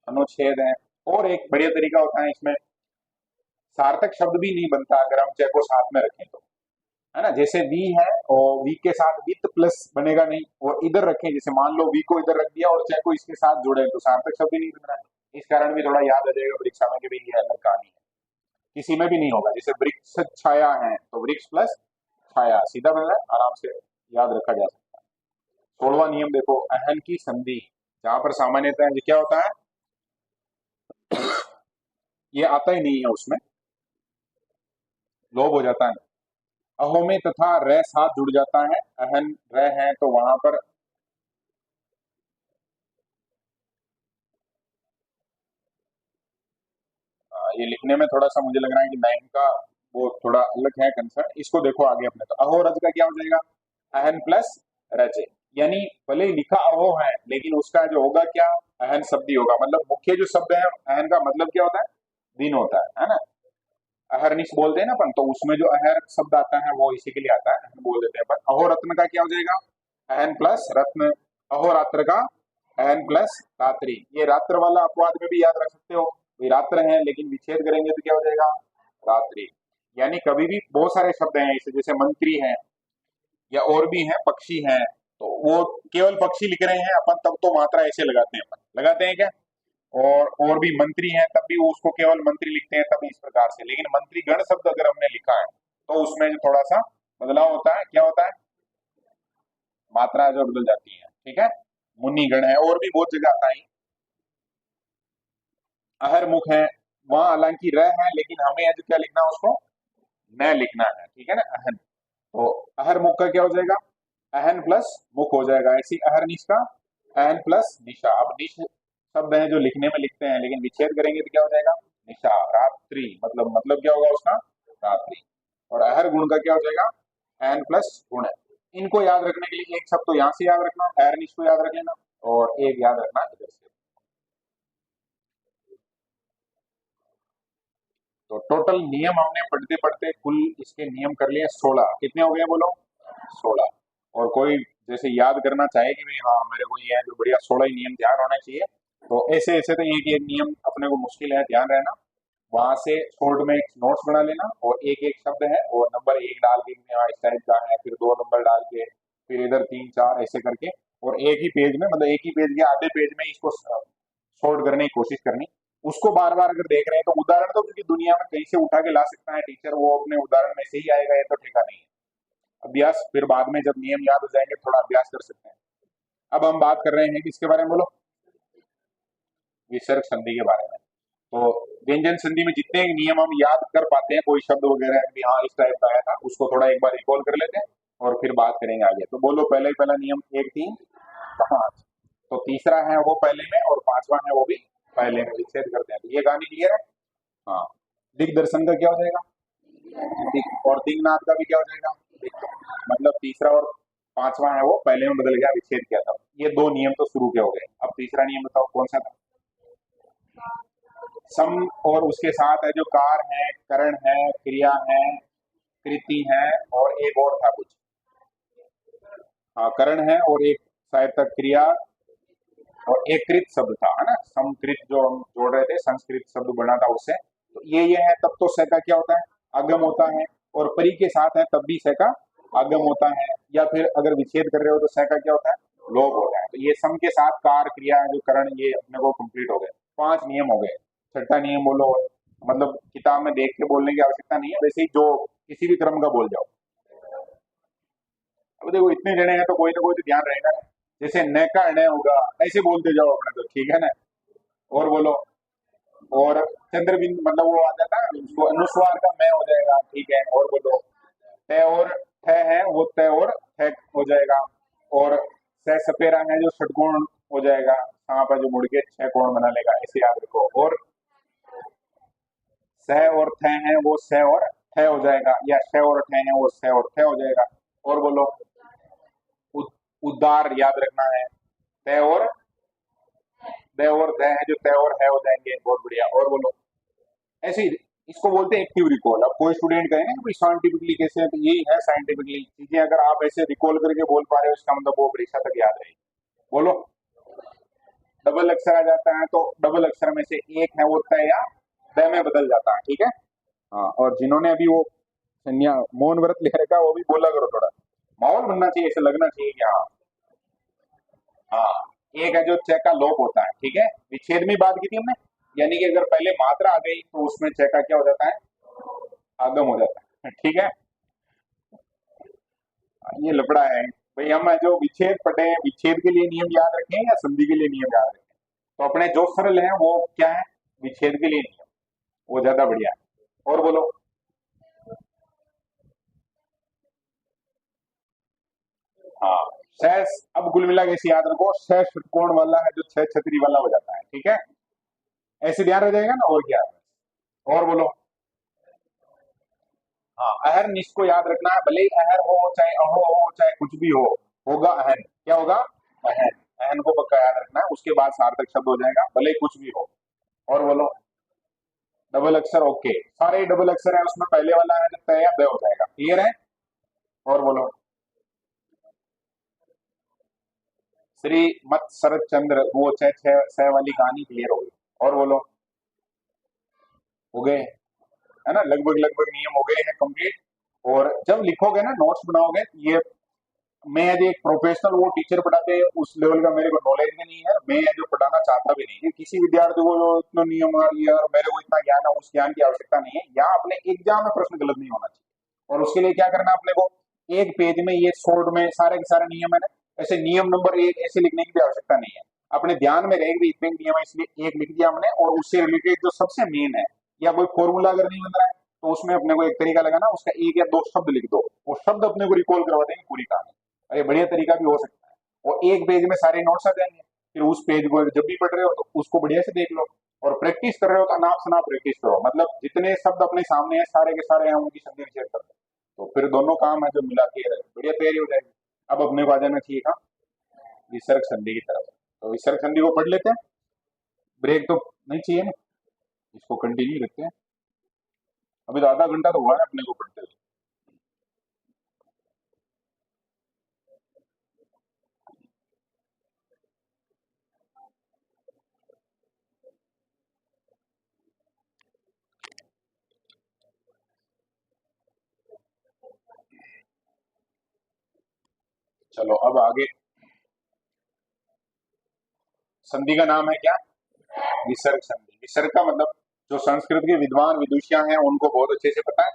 अनुच्छेद है। और एक बढ़िया तरीका होता है इसमें, सार्थक शब्द भी नहीं बनता अगर हम चय को साथ में रखें तो, है ना। जैसे वी है और वी के साथ वित्त प्लस बनेगा नहीं, और इधर रखें, जैसे मान लो वी को इधर रख दिया और चय को इसके साथ जोड़े, तो सार्थक शब्द ही नहीं बन रहा है। इस कारण भी थोड़ा याद आ जाएगा परीक्षा में कि भाई ये अलग कहानी है, किसी में भी नहीं होगा। जैसे वृक्ष छाया है तो वृक्ष प्लस छाया, सीधा बन रहा है, आराम से याद रखा जा सकता है। 16वां नियम देखो, अहन की संधि। जहां पर सामान्यतः क्या होता है, ये आता ही नहीं है, उसमें लोभ हो जाता है। अहो में तथा रे साथ जुड़ जाता है, अहन रे है तो वहां पर ये लिखने में थोड़ा सा मुझे लग रहा है कि नाइन का वो थोड़ा अलग है कंसर्न। इसको देखो आगे अपने, तो अहो रज का क्या हो जाएगा, अहन प्लस रज। यानी भले ही लिखा अहो है लेकिन उसका जो होगा क्या, अहन शब्द ही होगा। मतलब मुख्य जो शब्द है अहन का मतलब क्या होता है, दिन होता है ना। अहरनिश बोलते हैं ना अपन, तो उसमें जो अहर शब्द आता है वो इसी के लिए आता है, अहन बोल देते हैं अपन। अहोरत्न का क्या हो जाएगा? अहन प्लस रत्न। अहोरात्र का अहन प्लस रात्रि। ये रात्र वाला अपवाद में भी याद रख सकते हो, ये रात्र है लेकिन विच्छेद करेंगे तो क्या हो जाएगा? रात्रि। यानी कभी भी बहुत सारे शब्द हैं ऐसे, जैसे मंत्री है या और भी हैं, पक्षी हैं, तो वो केवल पक्षी लिख रहे हैं अपन तब तो मात्रा ऐसे लगाते हैं, अपन लगाते हैं क्या? और भी मंत्री हैं तब भी वो उसको केवल मंत्री लिखते हैं तब इस प्रकार से। लेकिन मंत्री गण शब्द अगर हमने लिखा है तो उसमें जो थोड़ा सा बदलाव होता है, क्या होता है? मात्रा जो बदल जाती है, ठीक है। मुनि गण है, और भी बहुत जगह आता है। अहर मुख है, वहां हालांकि रह है लेकिन हमें आज क्या लिखना है उसको? न लिखना है, ठीक है ना, अहन। तो अहर मुख का क्या हो जाएगा? अहन प्लस मुख हो जाएगा। ऐसी अहर निश का अहन प्लस निशा। अब निश शब्द है जो लिखने में लिखते हैं लेकिन विच्छेद करेंगे तो क्या हो जाएगा? निशा। रात्रि मतलब क्या होगा उसका? रात्रि। और अहर गुण का क्या हो जाएगा? अहन प्लस गुण है। इनको याद रखने के लिए एक शब्द तो यहाँ से याद रखना, अहर निश को याद रख लेना, और एक याद रखना इधर से। तो टोटल नियम हमने पढ़ते पढ़ते कुल इसके नियम कर लिए 16। कितने हो गए बोलो? 16। और कोई जैसे याद करना चाहे कि भाई हाँ मेरे को ये है जो बढ़िया 16 ही नियम ध्यान होना चाहिए, तो ऐसे ऐसे तो एक एक नियम अपने को मुश्किल है ध्यान रहना। वहां से शॉर्ट में एक नोट्स बना लेना, और एक एक शब्द है और नंबर एक डाल के कि हाँ इस टाइप का है, फिर दो नंबर डाल के, फिर इधर तीन चार ऐसे करके, और एक ही पेज में, मतलब एक ही पेज के आधे पेज में इसको शॉर्ट करने की कोशिश करनी। उसको बार बार अगर देख रहे हैं तो उदाहरण तो क्योंकि दुनिया में कहीं से उठा के ला सकता है टीचर, वो अपने उदाहरण में से ही आएगा ये तो ठेका नहीं है। अभ्यास फिर बाद में जब नियम याद हो जाएंगे थोड़ा अभ्यास कर सकते हैं। अब हम बात कर रहे हैं किसके बारे में बोलो? विसर्ग संधि के बारे में। तो व्यंजन संधि में जितने नियम हम याद कर पाते हैं, कोई शब्द वगैरह भी हाँ इस टाइप का आया था, उसको थोड़ा एक बार रिकॉल कर लेते हैं और फिर बात करेंगे आगे। तो बोलो पहला नियम 1 3 5। तो तीसरा है वो पहले में और पांचवा है वो भी पहले में, विच्छेद करते हैं। तो ये कहानी क्लियर है? हाँ। दिग्दर्शन का क्या हो जाएगा? और दिग्नाथ का भी क्या हो जाएगा? दिक्। मतलब तीसरा और पांचवा है वो पहले में बदल गया, विच्छेद किया था। ये दो नियम तो शुरू के हो गए। अब तीसरा नियम बताओ कौन सा था? सम और उसके साथ है जो कार है, करण है, क्रिया है, कृति है, और एक और था कुछ। हाँ करण है और एक शायद तक क्रिया, और एक कृत शब्द था, है ना, समकृत जो हम जोड़ रहे थे, संस्कृत शब्द बना था उससे। तो ये है, तब तो स का क्या होता है? आगम होता है। और परी के साथ है तब भी स का आगम होता है। या फिर अगर विच्छेद कर रहे हो तो स का क्या होता है? लोप होता है। तो ये सम के साथ कार क्रिया जो करण, ये अपने को कंप्लीट हो गए। 5 नियम हो गए। छठा नियम बोलो, मतलब किताब में देख के बोलने की आवश्यकता नहीं है, वैसे ही जो किसी भी क्रम का बोल जाओ। अब देखो इतने जने हैं तो कोई ना कोई तो ध्यान रहेगा ना। जैसे न का न होगा, ऐसे बोलते जाओ अपने, तो ठीक है ना। और बोलो, और चंद्रबिंद मतलब वो आ जाता है उसको अनुस्वार का मैं हो जाएगा, ठीक है। और बोलो, त और ठ है वो त और ठ हो जाएगा। और स सपेरा है जो षटकोण हो जाएगा, सांप है जो मुड़ के 6 कोण बना लेगा, ऐसे याद रखो। और स और थ है वो स और ठ हो जाएगा, या श और ठ है वो स और ठ हो जाएगा। और बोलो, उद्धार याद रखना है, त और द और ध है जो त और है हो जाएंगे, बहुत बढ़िया। और बोलो, ऐसे ही इसको बोलते हैं एक्टिव रिकॉल। अब कोई स्टूडेंट कहे ना कि साइंटिफिकली कैसे है, तो यही है साइंटिफिकली चीजें अगर आप ऐसे रिकॉल करके बोल पा रहे हो इसका मतलब वो परीक्षा तक याद रहेगी। बोलो, डबल अक्षर आ जाता है तो डबल अक्षर में से एक है वो त या द में बदल जाता है, ठीक है। हाँ, और जिन्होंने अभी वो संज्ञा मौन व्रत ले रखा है वो भी बोला करो, थोड़ा माहौल बनना चाहिए, ऐसे लगना चाहिए कि हाँ। हाँ, एक है जो च का लोप होता है, ठीक है। विच्छेद में बात की थी हमने, यानी कि अगर पहले मात्रा आ गई तो उसमें च का क्या हो जाता है? आगम हो जाता है, ठीक है। ये लफड़ा है भाई। हम जो विच्छेद पढ़े हैं, विच्छेद के लिए नियम याद रखें या संधि के लिए नियम याद रखें? तो अपने जो सरल है वो क्या है? विच्छेद के लिए नियम, वो ज्यादा बढ़िया है। और बोलो, हाँ सैस। अब कुल मिला के इसे याद रखो, सह षटकोण वाला है जो 6 छतरी वाला हो जाता है, ठीक है। ऐसे ध्यान रह जाएगा ना, और क्या है। और बोलो, हाँ अहर निश को याद रखना है, भले ही अहर हो चाहे अहो हो चाहे कुछ भी हो, होगा अहन। क्या होगा? अहन। अहन को पक्का याद रखना है, उसके बाद सार्थक शब्द हो जाएगा भले ही कुछ भी हो। और बोलो, डबल अक्षर ओके, सारे डबल अक्षर है उसमें पहले वाला है जो तय या ब हो जाएगा, क्लियर है। और बोलो, श्री मत शरद चंद्र, वो छह छह छह वाली कहानी क्लियर हो गई। और बोलो, हो गए, है ना, लगभग लगभग नियम हो गए हैं कंप्लीट। और जब लिखोगे ना, नोट्स बनाओगे, ये मैं एज एक प्रोफेशनल वो टीचर पढ़ाते हैं उस लेवल का मेरे को नॉलेज भी नहीं है, मैं जो पढ़ाना चाहता भी नहीं है किसी विद्यार्थी को जो इतना नियम आ ये और मेरे को इतना ज्ञान है, उस ज्ञान की आवश्यकता नहीं है। या अपने एग्जाम में प्रश्न गलत नहीं होना चाहिए, और उसके लिए क्या करना है अपने को, एक पेज में ये शॉर्ट में सारे के सारे नियम है ना, ऐसे नियम नंबर एक ऐसे लिखने की भी आवश्यकता नहीं है। अपने ध्यान में रहेगी इतने नियम है, इसलिए एक लिख दिया हमने, और उससे रिलेटेड जो सबसे मेन है, या कोई फॉर्मूला अगर नहीं बन रहा है तो उसमें अपने को एक तरीका लगाना, उसका एक या दो शब्द लिख दो, वो शब्द अपने को रिकॉल करवा देंगे पूरी कहानी। अरे बढ़िया तरीका भी हो सकता है, और एक पेज में सारे नोट्स आ जाएंगे, फिर उस पेज को जब भी पढ़ रहे हो तो उसको बढ़िया से देख लो, और प्रैक्टिस कर रहे हो तो अनाप शनाप प्रैक्टिस करो, मतलब जितने शब्द अपने सामने हैं सारे के सारे हैं उनकी संधि विच्छेद कर दो, तो फिर दोनों काम है जो मिला के बढ़िया तैयारी हो जाएगी। अब अपने को आ जाना चाहिए था विसर्ग संधि की तरफ, तो विसर्ग संधि को पढ़ लेते हैं, ब्रेक तो नहीं चाहिए ना, इसको कंटिन्यू रखते हैं। अभी तो आधा घंटा तो हुआ है अपने को पढ़ते हुए। चलो अब आगे, संधि का नाम है क्या, विसर्ग संधि। विसर्ग का मतलब, जो संस्कृत के विद्वान विदुषियां हैं उनको बहुत अच्छे से पता है,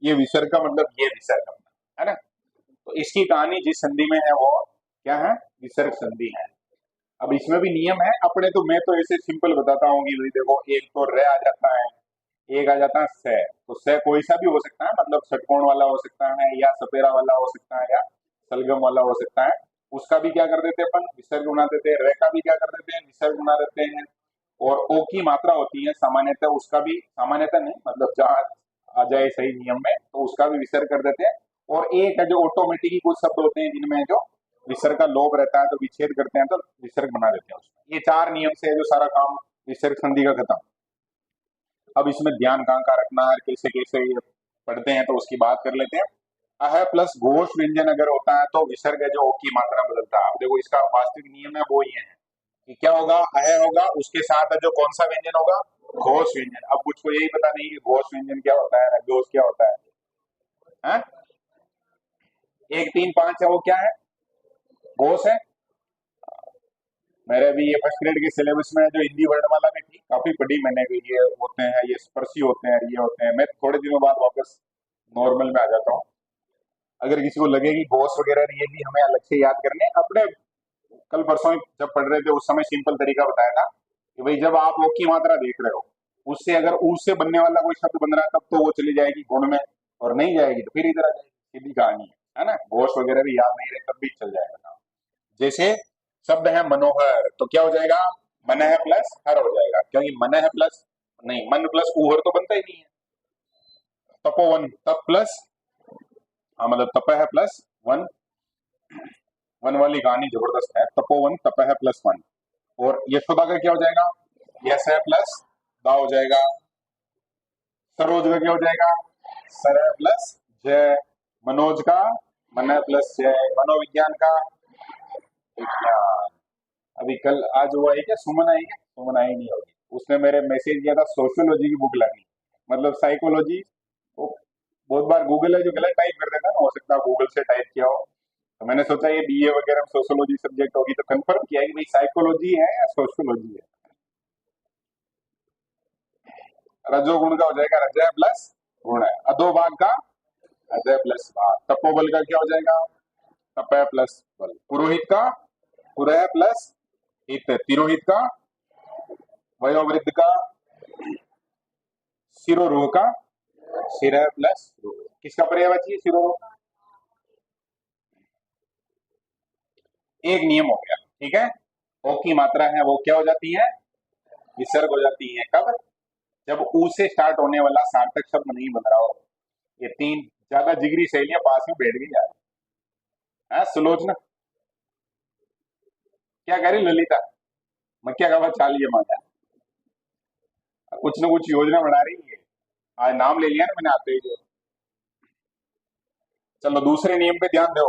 ये विसर्ग का मतलब ये विसर्ग है ना। तो इसकी कहानी जिस संधि में है वो क्या है, विसर्ग संधि है। अब इसमें भी नियम है अपने, तो मैं तो ऐसे सिंपल बताता हूँ कि भाई देखो, एक तो रे आ जाता है, एक आ जाता है से, तो से कोई सा भी हो सकता है, मतलब षटकोण वाला हो सकता है, या सपेरा वाला हो सकता है, या सलगम वाला हो सकता है। उसका भी क्या कर देते हैं अपन, विसर्ग बना देते हैं। रे का भी क्या कर देते हैं, विसर्ग बना देते हैं। और ओ की मात्रा होती है सामान्यतः, उसका भी सामान्यतः नहीं, मतलब जहाँ आ जाए सही नियम में तो उसका भी विसर्ग कर देते हैं। और एक है जो ऑटोमेटिक ही कुछ शब्द होते हैं जिनमें जो विसर्ग का लोप रहता है, तो विच्छेद करते हैं तो विसर्ग बना देते हैं उसमें। ये चार नियम से है जो सारा काम विसर्ग संधि का खत्म। अब इसमें ध्यान कहाँ का रखना है, कैसे कैसे ये पढ़ते हैं, तो उसकी बात कर लेते हैं। अह प्लस घोष व्यंजन अगर होता है तो विसर्ग है जो ओ की मात्रा बदलता है। अब देखो इसका वास्तविक नियम है वो ये है कि क्या होगा, अह होगा, उसके साथ जो कौन सा व्यंजन होगा, घोष व्यंजन। अब मुझको यही पता नहीं कि घोष व्यंजन क्या होता है, घोष क्या होता है? एक तीन पांच है वो क्या है, घोष है। मेरे भी ये फर्स्ट ग्रेड के सिलेबस में जो हिंदी वर्णमाला में थी, काफी पढ़ी मैंने कि ये होते हैं, ये स्पर्शी होते हैं, ये होते हैं। मैं थोड़े दिनों बाद वापस नॉर्मल में आ जाता हूँ। अगर किसी को लगे कि घोष वगैरह ये भी हमें अलग से याद करने, अपने कल परसों जब पढ़ रहे थे उस समय सिंपल तरीका बताया था कि भाई जब आप ओ की मात्रा देख रहे हो, उससे अगर ऊ से बनने वाला कोई शब्द बन रहा है तब तो वो चली जाएगी गुण में, और नहीं जाएगी तो फिर इधर आ जाएगी, सीधी कहानी है ना। घोष वगैरह भी याद नहीं रहे तब भी चल जाएगा। जैसे शब्द है मनोहर, तो क्या हो जाएगा, मन है प्लस हर हो जाएगा, क्योंकि मन है प्लस नहीं, मन प्लस उहर तो बनता ही नहीं है। तपोवन, तप प्लस, हाँ मतलब तप है प्लस वन, वन वाली कहानी जबरदस्त है, तपोवन तप है प्लस वन। और यशोदा का क्या हो जाएगा, यस है प्लस दा हो जाएगा। सरोज का क्या हो जाएगा, सर है प्लस जय। मनोज का मन है प्लस जय। मनोविज्ञान का विज्ञान। अभी कल आज हुआ है क्या, सुमन आई क्या, सुमन आई नहीं होगी, उसने मेरे मैसेज किया था सोशियोलॉजी की बुक लानी, मतलब साइकोलॉजी। वो बहुत बार गूगल है जो गलत टाइप कर देता है ना, हो सकता है गूगल से टाइप किया हो, तो मैंने सोचा ये बीए वगैरह में सोशियोलॉजी सब्जेक्ट होगी, तो कंफर्म किया कि भाई साइकोलॉजी है या सोशियोलॉजी है। रजोगुण का हो जाएगा रजय प्लस गुण है। अधोभाग का अजय प्लस भाग। तपोबल का क्या हो जाएगा, तपय प्लस बल। पुरोहित का पुरय प्लस हित। तिरोहित का वयोवृद्ध का शिरोरोह का सिर प्लस रोह। किसका पर्यायवाची है, शिरोरोह का। एक नियम हो गया, ठीक है। ओ की मात्रा है वो क्या हो जाती है, विसर्ग हो जाती है। कब, जब ऊ से स्टार्ट होने वाला सार्थक शब्द नहीं बन रहा हो। ये तीन ज्यादा जिगरी सहेलियां पास में बैठ गई यार। सुलोचना क्या कह रही, ललिता मक्या का चाल ये मांगा, कुछ न कुछ योजना बना रही है। आज नाम ले लिया ना मैंने आते ही। चलो दूसरे नियम पे ध्यान दो।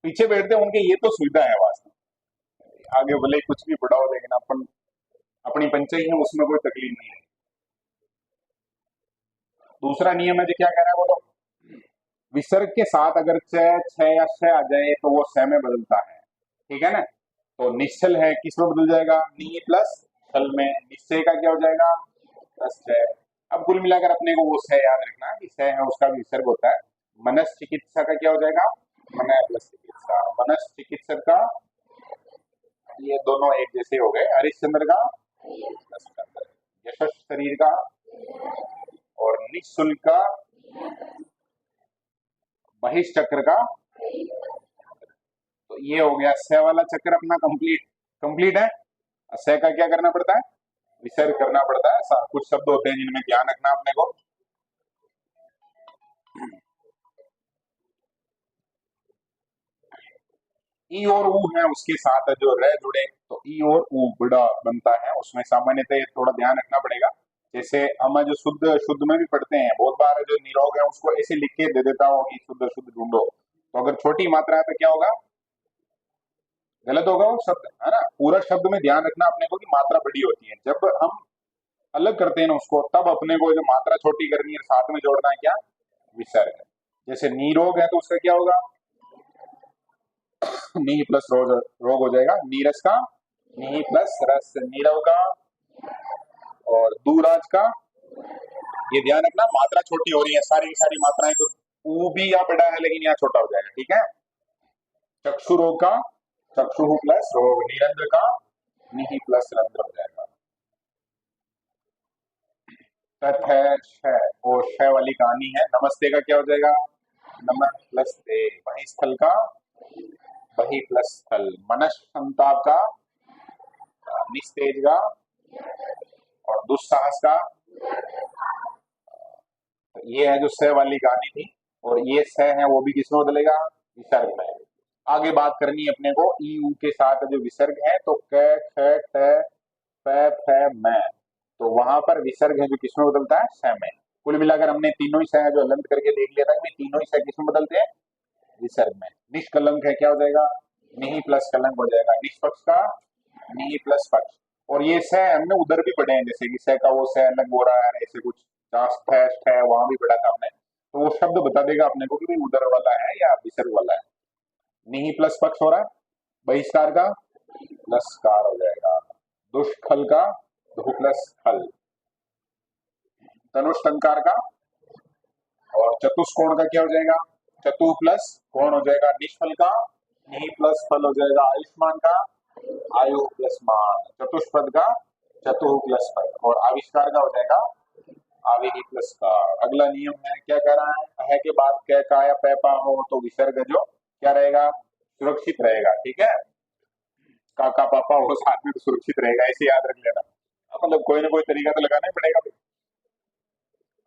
पीछे बैठते हैं उनके ये तो सुविधा है वास्तव में। आगे भले ही कुछ भी पढ़ाओ लेकिन अपन अपनी पंचायत है उसमें कोई तकलीफ नहीं है। दूसरा नियम है जो क्या कह रहा है बोलो। विसर्ग के साथ अगर च छ या श आ जाए तो वो स में बदलता है। ठीक है ना। तो निश्चल है किस में बदल जाएगा, नी प्लस छल में। निश्चय का क्या हो जाएगा, प्लस छ। अब कुल मिलाकर अपने को वो स याद रखना कि स है उसका भी विसर्ग होता है। मनस चिकित्सा का क्या हो जाएगा, मन प्लस चिकित्सा। मनस चिकित्सक का, ये दोनों एक जैसे हो गए। हरिश्चंद्र का प्लस चंद्र। यशस शरीर का और निःशुल्क का, बहिष्चक्र का। तो ये हो गया स वाला चक्र अपना कंप्लीट। कंप्लीट है। स का क्या करना पड़ता है, विसर्ग करना पड़ता है। कुछ शब्द होते हैं जिनमें ध्यान रखना अपने को। ई और ऊ है उसके साथ जो र जुड़े तो ई और ऊ बड़ा बनता है। उसमें सामान्यतः थोड़ा ध्यान रखना पड़ेगा। जैसे हम जो शुद्ध शुद्ध में भी पढ़ते हैं बहुत बार जो निरोग है उसको ऐसे लिख के दे देता हूँ कि शुद्ध शुद्ध ढूंढो। तो अगर छोटी मात्रा है तो क्या होगा, गलत होगा वो शब्द, है ना। पूरा शब्द में ध्यान रखना अपने को कि मात्रा बड़ी होती है। जब हम अलग करते हैं ना उसको तब अपने को जो मात्रा छोटी करनी है साथ में जोड़ना है क्या, विसर्ग। जैसे निरोग है तो उसका क्या होगा, नी प्लस रोग, रोग हो जाएगा। नीरस का नी प्लस रस। नीरव का और दूराज का। ये ध्यान रखना मात्रा छोटी हो रही है सारी की सारी मात्राएं। तो ऊ भी यहाँ बड़ा है लेकिन यहाँ छोटा हो जाएगा। ठीक है। चक्षु रोग का चक्षु प्लस रोग। निरंद्र का निहि प्लस रंध्र हो जाएगा। तथ है छ, वो छ वाली कहानी है। नमस्ते का क्या हो जाएगा, नमः प्लस ते। वही स्थल का वही प्लस स्थल। मनस संताप का निस्तेज का और दुस्साहस का। तो ये है जो स वाली कहानी थी। और ये स है वो भी किसमें बदलेगा, विसर्ग में। आगे बात करनी है अपने को ई ऊ के साथ जो विसर्ग है तो क ख ट प फ म। तो वहां पर विसर्ग है जो किसमें बदलता है, स में। कुल मिलाकर हमने तीनों ही स है जो अलंत करके देख लिया था कि तीनों ही स किसमें बदलते हैं, विसर्ग में। निष्कलंक है क्या हो जाएगा, निहि प्लस कलंक हो जाएगा। निष्पक्ष का निहि प्लस पक्ष। और ये स हमने उधर भी पढ़े हैं जैसे कि स का वो स अलग हो रहा है ऐसे कुछ है वहां भी पढ़ा था हमने। तो वो शब्द बता देगा अपने को कि भाई उधर वाला है या विसर्ग वाला है। निहि प्लस पक्ष हो रहा है। बहिष्कार का प्लस कार हो जाएगा। दुष्खल का धु प्लस खल। धनुष्टंकार का और चतुष्कोण का क्या हो जाएगा, चतु प्लस कोण हो जाएगा। निष्फल का नि प्लस फल हो जाएगा। आयुष्मान का आयु प्लस मान। चतुष्पद का चतु प्लस पद। और आविष्कार का हो जाएगा आवेगी प्लस का। अगला नियम है क्या कह रहा है के बाद कै का या पै पा हो तो विसर्ग जो क्या रहेगा, सुरक्षित रहेगा। ठीक है। काका पापा हो साथ में तो सुरक्षित रहेगा ऐसे याद रख लेना। मतलब कोई ना कोई तरीका तो लगाना ही पड़ेगा।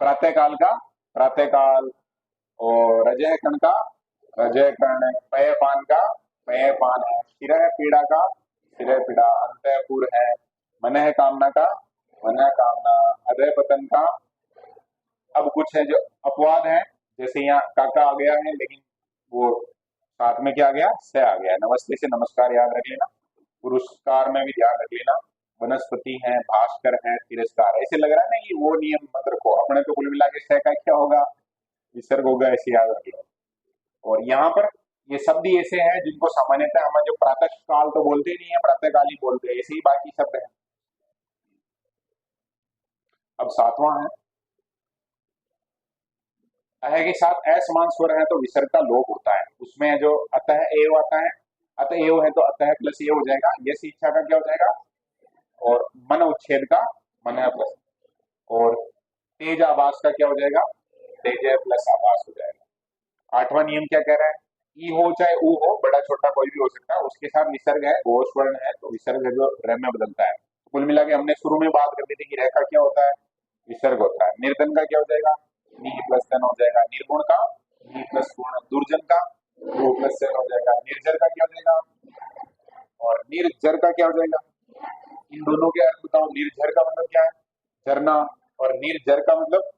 प्रातः काल का प्रातः काल और रजय कण का रजय कण। पय पान का पय पान है। शिरह पीड़ा का शिरह पीड़ा। अंतःपुर है। मनः कामना का मनः कामना। अदय पतन का। अब कुछ है जो अपवाद है जैसे यहाँ काका आ गया है लेकिन वो साथ में क्या आ गया, से आ गया। नमस्ते से नमस्कार याद रख लेना। पुरस्कार में भी ध्यान रख लेना। वनस्पति है, भास्कर है, तिरस्कार। ऐसे लग रहा है ना ये वो नियम मत रखो अपने तो कुल मिला के से का क्या होगा, विसर्ग होगा ऐसे याद रख लो। और यहाँ पर ये शब्द ही ऐसे हैं जिनको सामान्यतः हम जो प्रातः काल तो बोलते नहीं है, प्रातः काल ही बोलते हैं। ऐसे ही बाकी शब्द है। अब सातवां है अह के साथ असमान स्वर है तो विसर्ग का लोप होता है। उसमें जो अतः एव आता है, अतः एव है तो अतः प्लस ये हो जाएगा। यश इच्छा का क्या हो जाएगा और मन उच्छेद का मन प्लस। और तेज आवास का क्या हो जाएगा, तेज प्लस आवास हो जाएगा। आठवां नियम क्या कह रहा है, ई हो चाहे ऊ हो, बड़ा छोटा कोई भी हो सकता है, उसके साथ विसर्ग है घोष वर्ण है तो विसर्ग है जो र में बदलता है। कुल मिला के हमने शुरू में बात कर दी थी कि रह का क्या होता है, विसर्ग होता है। निर्धन का क्या हो जाएगा, नी प्लस धन हो जाएगा। निर्गुण का नी प्लस गुण। दुर्जन का दो प्लस धन हो जाएगा। निर्जर का क्या हो जाएगा और निर्जर का क्या हो जाएगा। इन दोनों के अर्थ बताओ। निर्जर का मतलब क्या है, झरना। और निर्जर का मतलब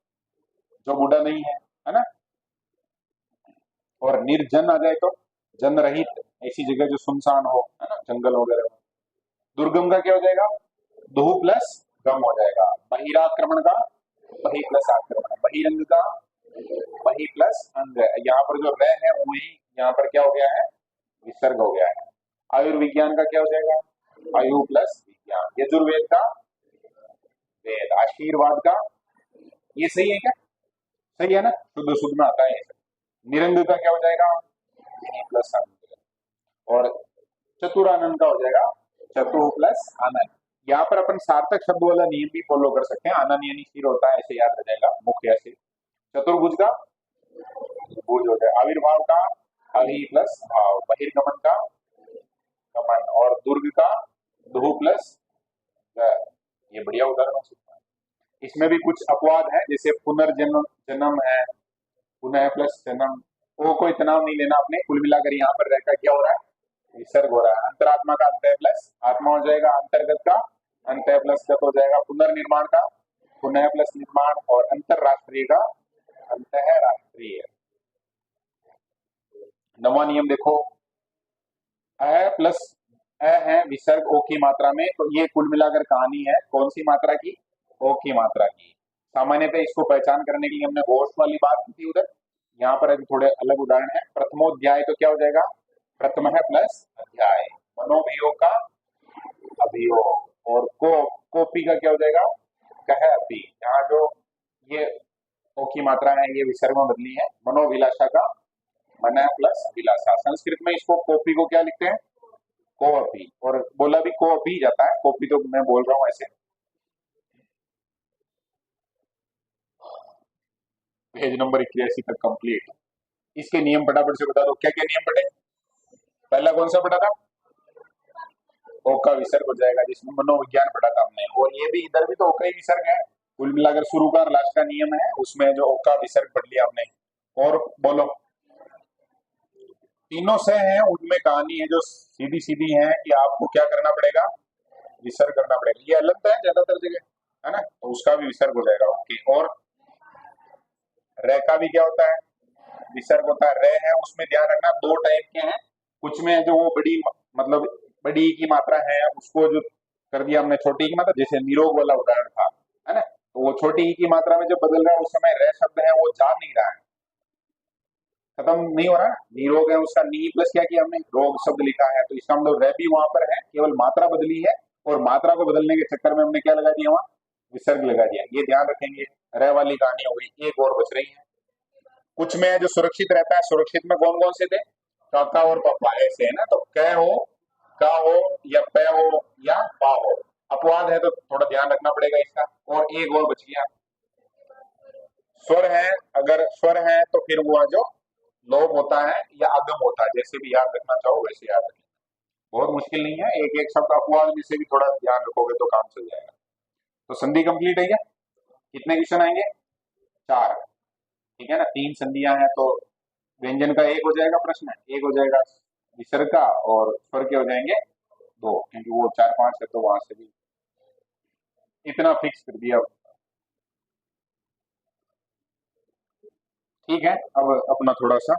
जो बूढ़ा नहीं है ना। और निर्जन आ जाए तो जन रहित, ऐसी जगह जो सुनसान हो, है ना, जंगल वगैरह हो। दुर्गम का क्या हो जाएगा, दुह प्लस गम हो जाएगा। बहिराक्रमण का बहि प्लस आक्रमण, बहिरंग का बहि प्लस अंग। यहाँ पर जो रह है वही यहाँ पर क्या हो गया है, विसर्ग हो गया है। आयुर्विज्ञान का क्या हो जाएगा, आयु प्लस विज्ञान। यजुर्वेद का वेद। आशीर्वाद का, ये सही है क्या, सही है ना, शुद्ध शुद्ध में आता है ये। निरंग का क्या हो जाएगा, नि प्लस अंग। और चतुरानंद का हो जाएगा चतु प्लस आनंद। यहाँ पर अपन सार्थक शब्द वाला नियम भी फॉलो कर सकते हैं, आनंद यानी सिर होता है, ऐसे याद रह जाएगा मुख्य से। चतुर्भुज का भुज हो जाए। आविर्भाव का अभि प्लस भाव। बहिर्गमन का गमन। और दुर्ग का दुह प्लस ग। ये बढ़िया उदाहरण हो सकता है। इसमें भी कुछ अपवाद है, जैसे पुनर्जन्म, जन्म है, पुनः प्लस जन्म, वो कोई तनाव नहीं लेना आपने। कुल मिलाकर यहाँ पर रहकर क्या हो रहा है, विसर्ग हो रहा है। अंतरात्मा का अंत प्लस आत्मा हो जाएगा, अंतर्गत का अंत प्लस गत हो जाएगा। पुनर्निर्माण का पुनः प्लस निर्माण। और अंतरराष्ट्रीय का अंत है राष्ट्रीय। नवा नियम देखो, अ प्लस अ है विसर्ग ओ की मात्रा में, तो ये कुल मिलाकर कहानी है कौन सी मात्रा की, ओ की मात्रा की। सामान्यतः इसको पहचान करने के लिए हमने घोष वाली बात की थी उधर, यहाँ पर अभी थोड़े अलग उदाहरण है। प्रथमोध्याय तो क्या हो जाएगा, प्रथम है प्लस अध्याय। मनोवियोग का अभियोग। और कोपी का क्या हो जाएगा, कह अपी। यहाँ जो ये ओ की मात्रा है ये विसर्ग में बदली है। मनोविलासा का मन प्लस विलासा। संस्कृत में इसको कोपी को क्या लिखते हैं, को अपी। और बोला भी को अपी जाता है, कॉपी तो मैं बोल रहा हूँ ऐसे। पेज नंबर 81 तक कंप्लीट। इसके नियम फटाफट से बता दो, क्या क्या नियम पढ़े। पहला कौन सा पढ़ा था, ओ का विसर्ग हो जाएगा, जिसमें मनोविज्ञान पढ़ा था हमने। और ये भी इधर भी तो ओ का ही विसर्ग है, कुल मिलाकर शुरू का और लास्ट का नियम है, उसमें जो ओ का विसर्ग पढ़ लिया हमने। और बोलो, तीनों से हैं उनमें कहानी है जो सीधी सीधी है कि आपको क्या करना पड़ेगा, विसर्ग करना पड़ेगा। ये अलग है ज्यादातर जगह, है ना, तो उसका भी विसर्ग हो जाएगा। ओके। और रे का भी क्या होता है, विसर्ग होता है। रे है उसमें ध्यान रखना दो टाइप के हैं, कुछ में जो वो बड़ी मतलब बड़ी की मात्रा है, उसको जो कर दिया हमने छोटी की मात्रा, जैसे निरोग वाला उदाहरण था, है ना, तो वो छोटी ई की मात्रा में जब बदल रहा है उस समय रे शब्द है वो जा नहीं रहा है, खत्म नहीं हो रहा है। निरोग है उसका नी प्लस क्या किया हमने, रोग शब्द लिखा है, तो इसका मतलब रे भी वहां पर है, केवल मात्रा बदली है। और मात्रा को बदलने के चक्कर में हमने क्या लगा दिया, वहां विसर्ग लगा दिया। ये ध्यान रखेंगे। रे वाली कहानी हो गई। एक और बच रही है, कुछ में जो सुरक्षित रहता है, सुरक्षित में कौन कौन से थे, काका और पप्पा ऐसे है ना, तो क हो, का हो, या प हो, या पा हो। अपवाद है तो थोड़ा ध्यान रखना पड़ेगा इसका। और एक और बच गया, स्वर है, अगर स्वर है तो फिर वो जो लोप होता है या आगम होता है, जैसे भी याद रखना चाहो वैसे याद रखें। बहुत मुश्किल नहीं है, एक एक शब्द अपवाद में से भी थोड़ा ध्यान रखोगे तो काम चल जाएगा। तो संधि कंप्लीट है क्या, कितने क्वेश्चन आएंगे, 4, ठीक है ना। 3 संधियां हैं तो व्यंजन का एक हो जाएगा प्रश्न, एक हो जाएगा विसर्ग का, और स्वर के हो जाएंगे 2, क्योंकि वो 4 5 है तो वहां से भी इतना फिक्स कर दिया। ठीक है, अब अपना थोड़ा सा